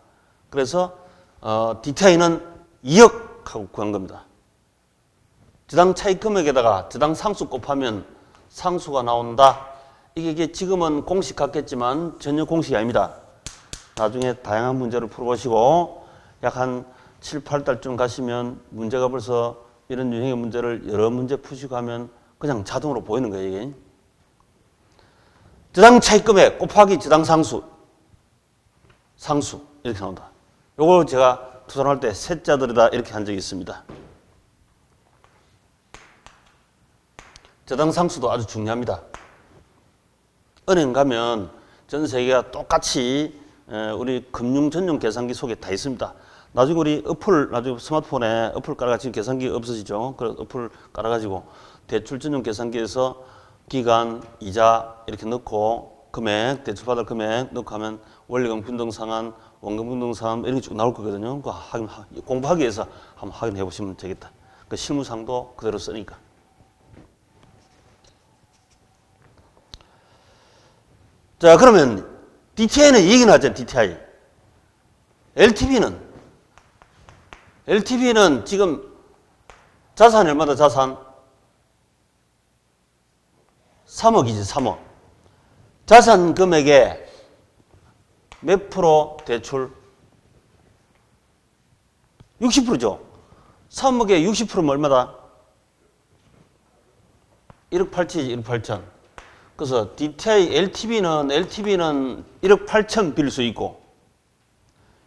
A: 그래서 DTI는 2억 하고 구한 겁니다. 저당 차익 금액에다가 저당 상수 곱하면 상수가 나온다. 이게 지금은 공식 같겠지만 전혀 공식이 아닙니다. 나중에 다양한 문제를 풀어보시고 약 한 7, 8달쯤 가시면 문제가 벌써 이런 유형의 문제를 여러 문제 푸시고 하면 그냥 자동으로 보이는 거예요. 이게. 저당 차익 금액 곱하기 저당 상수 이렇게 나온다. 요걸 제가 투자할 때 셋자들이다 이렇게 한 적이 있습니다. 저당 상수도 아주 중요합니다. 은행 가면 전 세계가 똑같이 우리 금융 전용 계산기 속에 다 있습니다. 나중에 우리 나중에 스마트폰에 어플 깔아가지고 계산기 없어지죠. 그래서 어플 깔아가지고 대출 전용 계산기에서 기간, 이자 이렇게 넣고 금액, 대출 받을 금액 넣고 하면 원리금 변동상환, 원금 변동상환 이렇게 쭉 나올 거거든요. 그거 공부하기 위해서 한번 확인해 보시면 되겠다. 그 실무상도 그대로 쓰니까. 자, 그러면 DTI는 이 얘기 나왔잖아요. DTI. LTV는 지금 자산이 얼마다 자산? 3억이지, 3억. 자산 금액의 몇 프로 대출? 60%죠. 3억의 60%면 얼마다? 1억 8천이지, 1억 8천. 그래서 DTI, LTV는 1억 8천 빌릴 수 있고,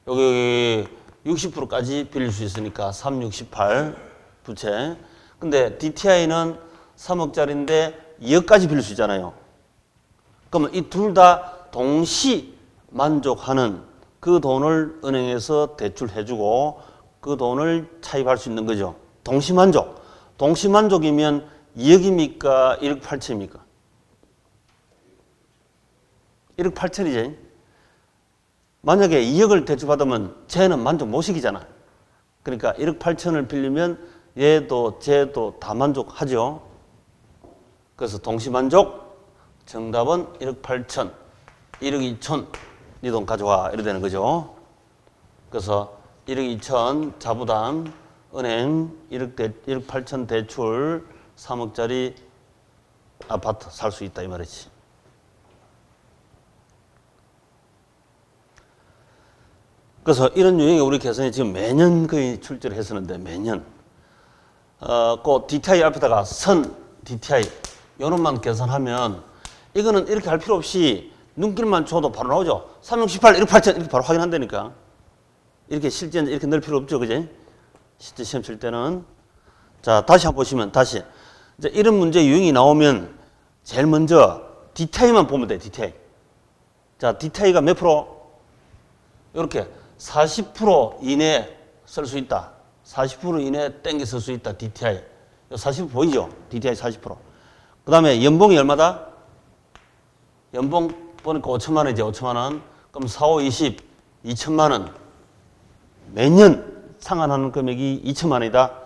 A: 여기 60%까지 빌릴 수 있으니까 3, 68 부채. 근데 DTI는 3억짜리인데 2억까지 빌릴 수 있잖아요. 그러면 이 둘 다 동시 만족하는 그 돈을 은행에서 대출해주고 그 돈을 차입할 수 있는 거죠. 동시만족. 동시만족이면 2억입니까? 1억 8천입니까? 1억 8천이지. 만약에 2억을 대출받으면 쟤는 만족 못 시키잖아. 그러니까 1억 8천을 빌리면 얘도 쟤도 다 만족하죠. 그래서 동시만족. 정답은 1억 8천, 1억 2천 네 돈 가져와 이래 되는 거죠. 그래서 1억 2천 자부담 은행 1억 8천 대출 3억짜리 아파트 살 수 있다 이 말이지. 그래서 이런 유형의 우리 계산이 지금 매년 거의 출제를 했었는데 매년 그 DTI 앞에다가 선 DTI 요놈만 계산하면 이거는 이렇게 할 필요 없이 눈길만 줘도 바로 나오죠. 3618, 1억 8천 이렇게 바로 확인한다니까. 이렇게 실제 이렇게 넣을 필요 없죠, 그지? 실제 시험 칠 때는. 자, 다시 한번 보시면 다시 이제 이런 문제 유형이 나오면 제일 먼저 DTI만 보면 돼, DTI. 자, DTI가 몇 프로? 이렇게 40% 이내에 쓸 수 있다. 40% 이내에 땡겨 쓸 수 있다, DTI. 40% 보이죠? DTI 40%. 그 다음에 연봉이 얼마다? 연봉 보니까 5천만 원이지, 5천만 원. 그럼 4, 5, 20, 2천만 원. 매년 상환하는 금액이 2천만 원이다.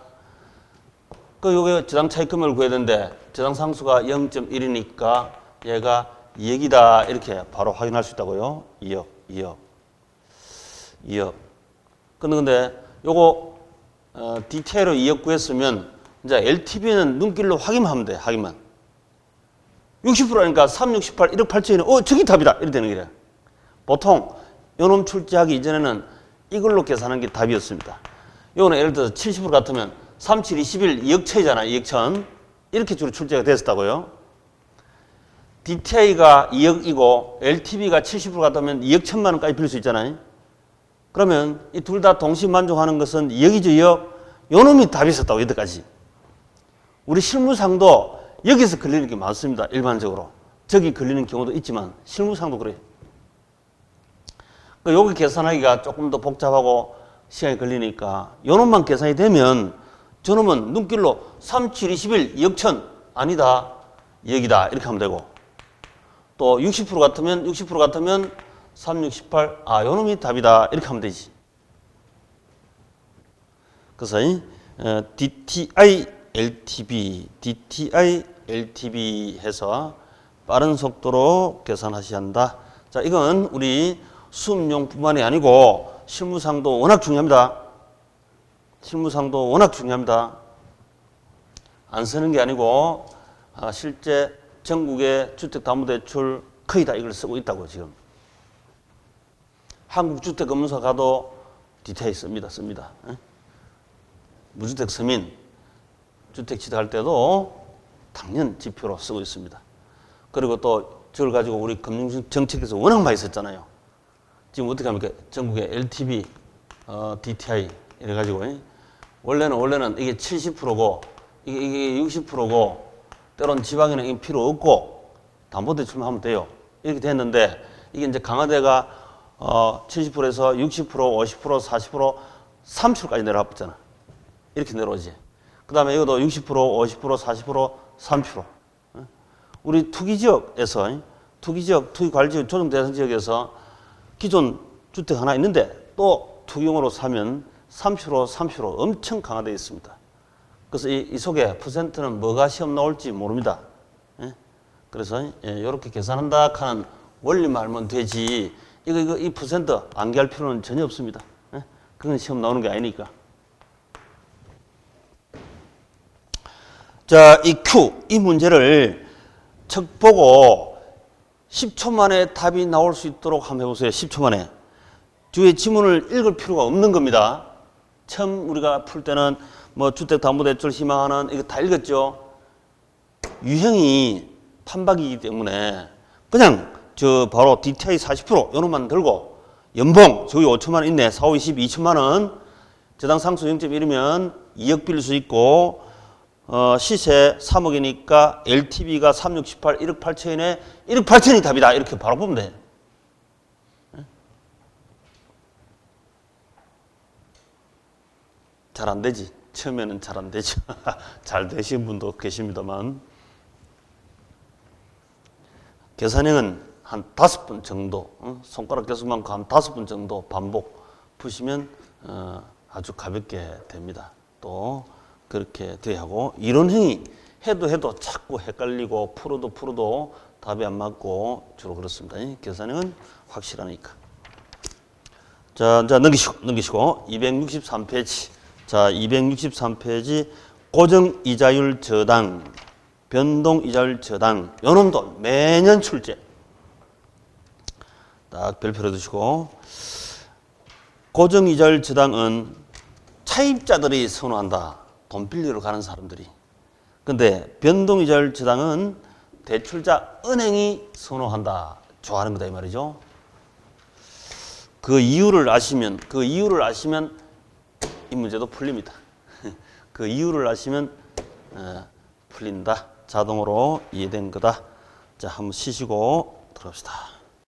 A: 그 요게 저당 차익 금액을 구해야 되는데 저당 상수가 0.1이니까 얘가 2억이다. 이렇게 바로 확인할 수 있다고요. 2억. 근데 요거 DTI로 2억 구했으면 이제 LTV는 눈길로 확인하면 돼. 확인만. 60%니까 3, 68, 1억 8천이네. 저기 답이다. 이렇게 되는 거래. 보통 요놈 출제하기 이전에는 이걸로 계산하는 게 답이었습니다. 요거는 예를 들어서 70% 같으면 3, 7, 21, 2억 천이잖아. 2억 천. 이렇게 주로 출제가 됐었다고요. DTI가 2억이고 LTV가 70% 같으면 2억 천만 원까지 빌릴 수 있잖아요. 그러면 이 둘 다 동시 만족하는 것은 2억이죠, 2억. 요놈이 답이 있었다고, 여기까지. 우리 실무상도 여기서 걸리는 게 많습니다, 일반적으로. 저기 걸리는 경우도 있지만, 실무상도 그래요. 여기 계산하기가 조금 더 복잡하고 시간이 걸리니까, 요놈만 계산이 되면, 저놈은 눈길로 3, 7, 21, 2억 천, 아니다, 2억이다, 이렇게 하면 되고. 또 60% 같으면 3, 6, 18, 요놈이 답이다. 이렇게 하면 되지. 그래서 DTI, LTV 해서 빠른 속도로 계산하셔야 한다. 자, 이건 우리 수업용뿐만이 아니고 실무상도 워낙 중요합니다. 안 쓰는 게 아니고 실제 전국의 주택담보대출 거의 다 이걸 쓰고 있다고 지금. 한국주택검사 가도 DTI 씁니다. 무주택 서민 주택 취득할 때도 당연 지표로 쓰고 있습니다. 그리고 또 저걸 가지고 우리 금융정책에서 워낙 많이 썼잖아요. 지금 어떻게 합니까? 전국의 LTV, DTI 이래가지고 원래는 이게 70%고 이게 60%고 때론 지방에는 이게 필요 없고 담보대출만 하면 돼요. 이렇게 됐는데 이게 이제 강화대가 70%에서 60%, 50%, 40%, 30%까지 내려왔잖아. 이렇게 내려오지. 그 다음에 이것도 60%, 50%, 40%, 30%. 우리 투기지역에서, 투기관리지역, 조정대상지역에서 기존 주택 하나 있는데 또 투기용으로 사면 30% 엄청 강화되어 있습니다. 그래서 이 속에 퍼센트는 뭐가 시험 나올지 모릅니다. 그래서 이렇게 계산한다 하는 원리만 알면 되지. 이 퍼센트 암기할 필요는 전혀 없습니다. 그건 시험 나오는 게 아니니까. 자, 이 Q, 이 문제를 척 보고 10초 만에 답이 나올 수 있도록 한번 해보세요. 10초 만에. 뒤에 지문을 읽을 필요가 없는 겁니다. 처음 우리가 풀 때는 뭐 주택담보대출 희망하는 이거 다 읽었죠. 유형이 판박이기 때문에 그냥 저 바로 DTI 40% 요놈만 들고 연봉 저기 5천만 원 있네. 4, 5, 20, 2천만 원. 저당 상수 0.1이면 2억 빌릴 수 있고 시세 3억이니까 LTV가 3, 6, 18, 1억 8천이네. 1억 8천이 답이다. 이렇게 바로 보면 돼. 잘 안 되지. 처음에는 잘 안 되죠. 잘 되신 분도 계십니다만. 계산형은 한 5번 정도, 손가락 개수만큼 한 5번 정도 반복 푸시면 아주 가볍게 됩니다. 또 그렇게 돼야 하고, 이론형이 해도 자꾸 헷갈리고 풀어도 답이 안 맞고 주로 그렇습니다. 계산형은 확실하니까. 자, 넘기시고 263페이지. 자, 263페이지 고정이자율 저당, 변동이자율 저당, 요 놈도 매년 출제. 딱 별표로 두시고, 고정이자율 저당은 차입자들이 선호한다. 돈 빌리러 가는 사람들이. 근데 변동이자율 저당은 대출자 은행이 선호한다. 좋아하는 거다 이 말이죠. 그 이유를 아시면 이 문제도 풀립니다. 그 이유를 아시면 풀린다. 자동으로 이해된 거다. 자, 한번 쉬시고 들어갑시다.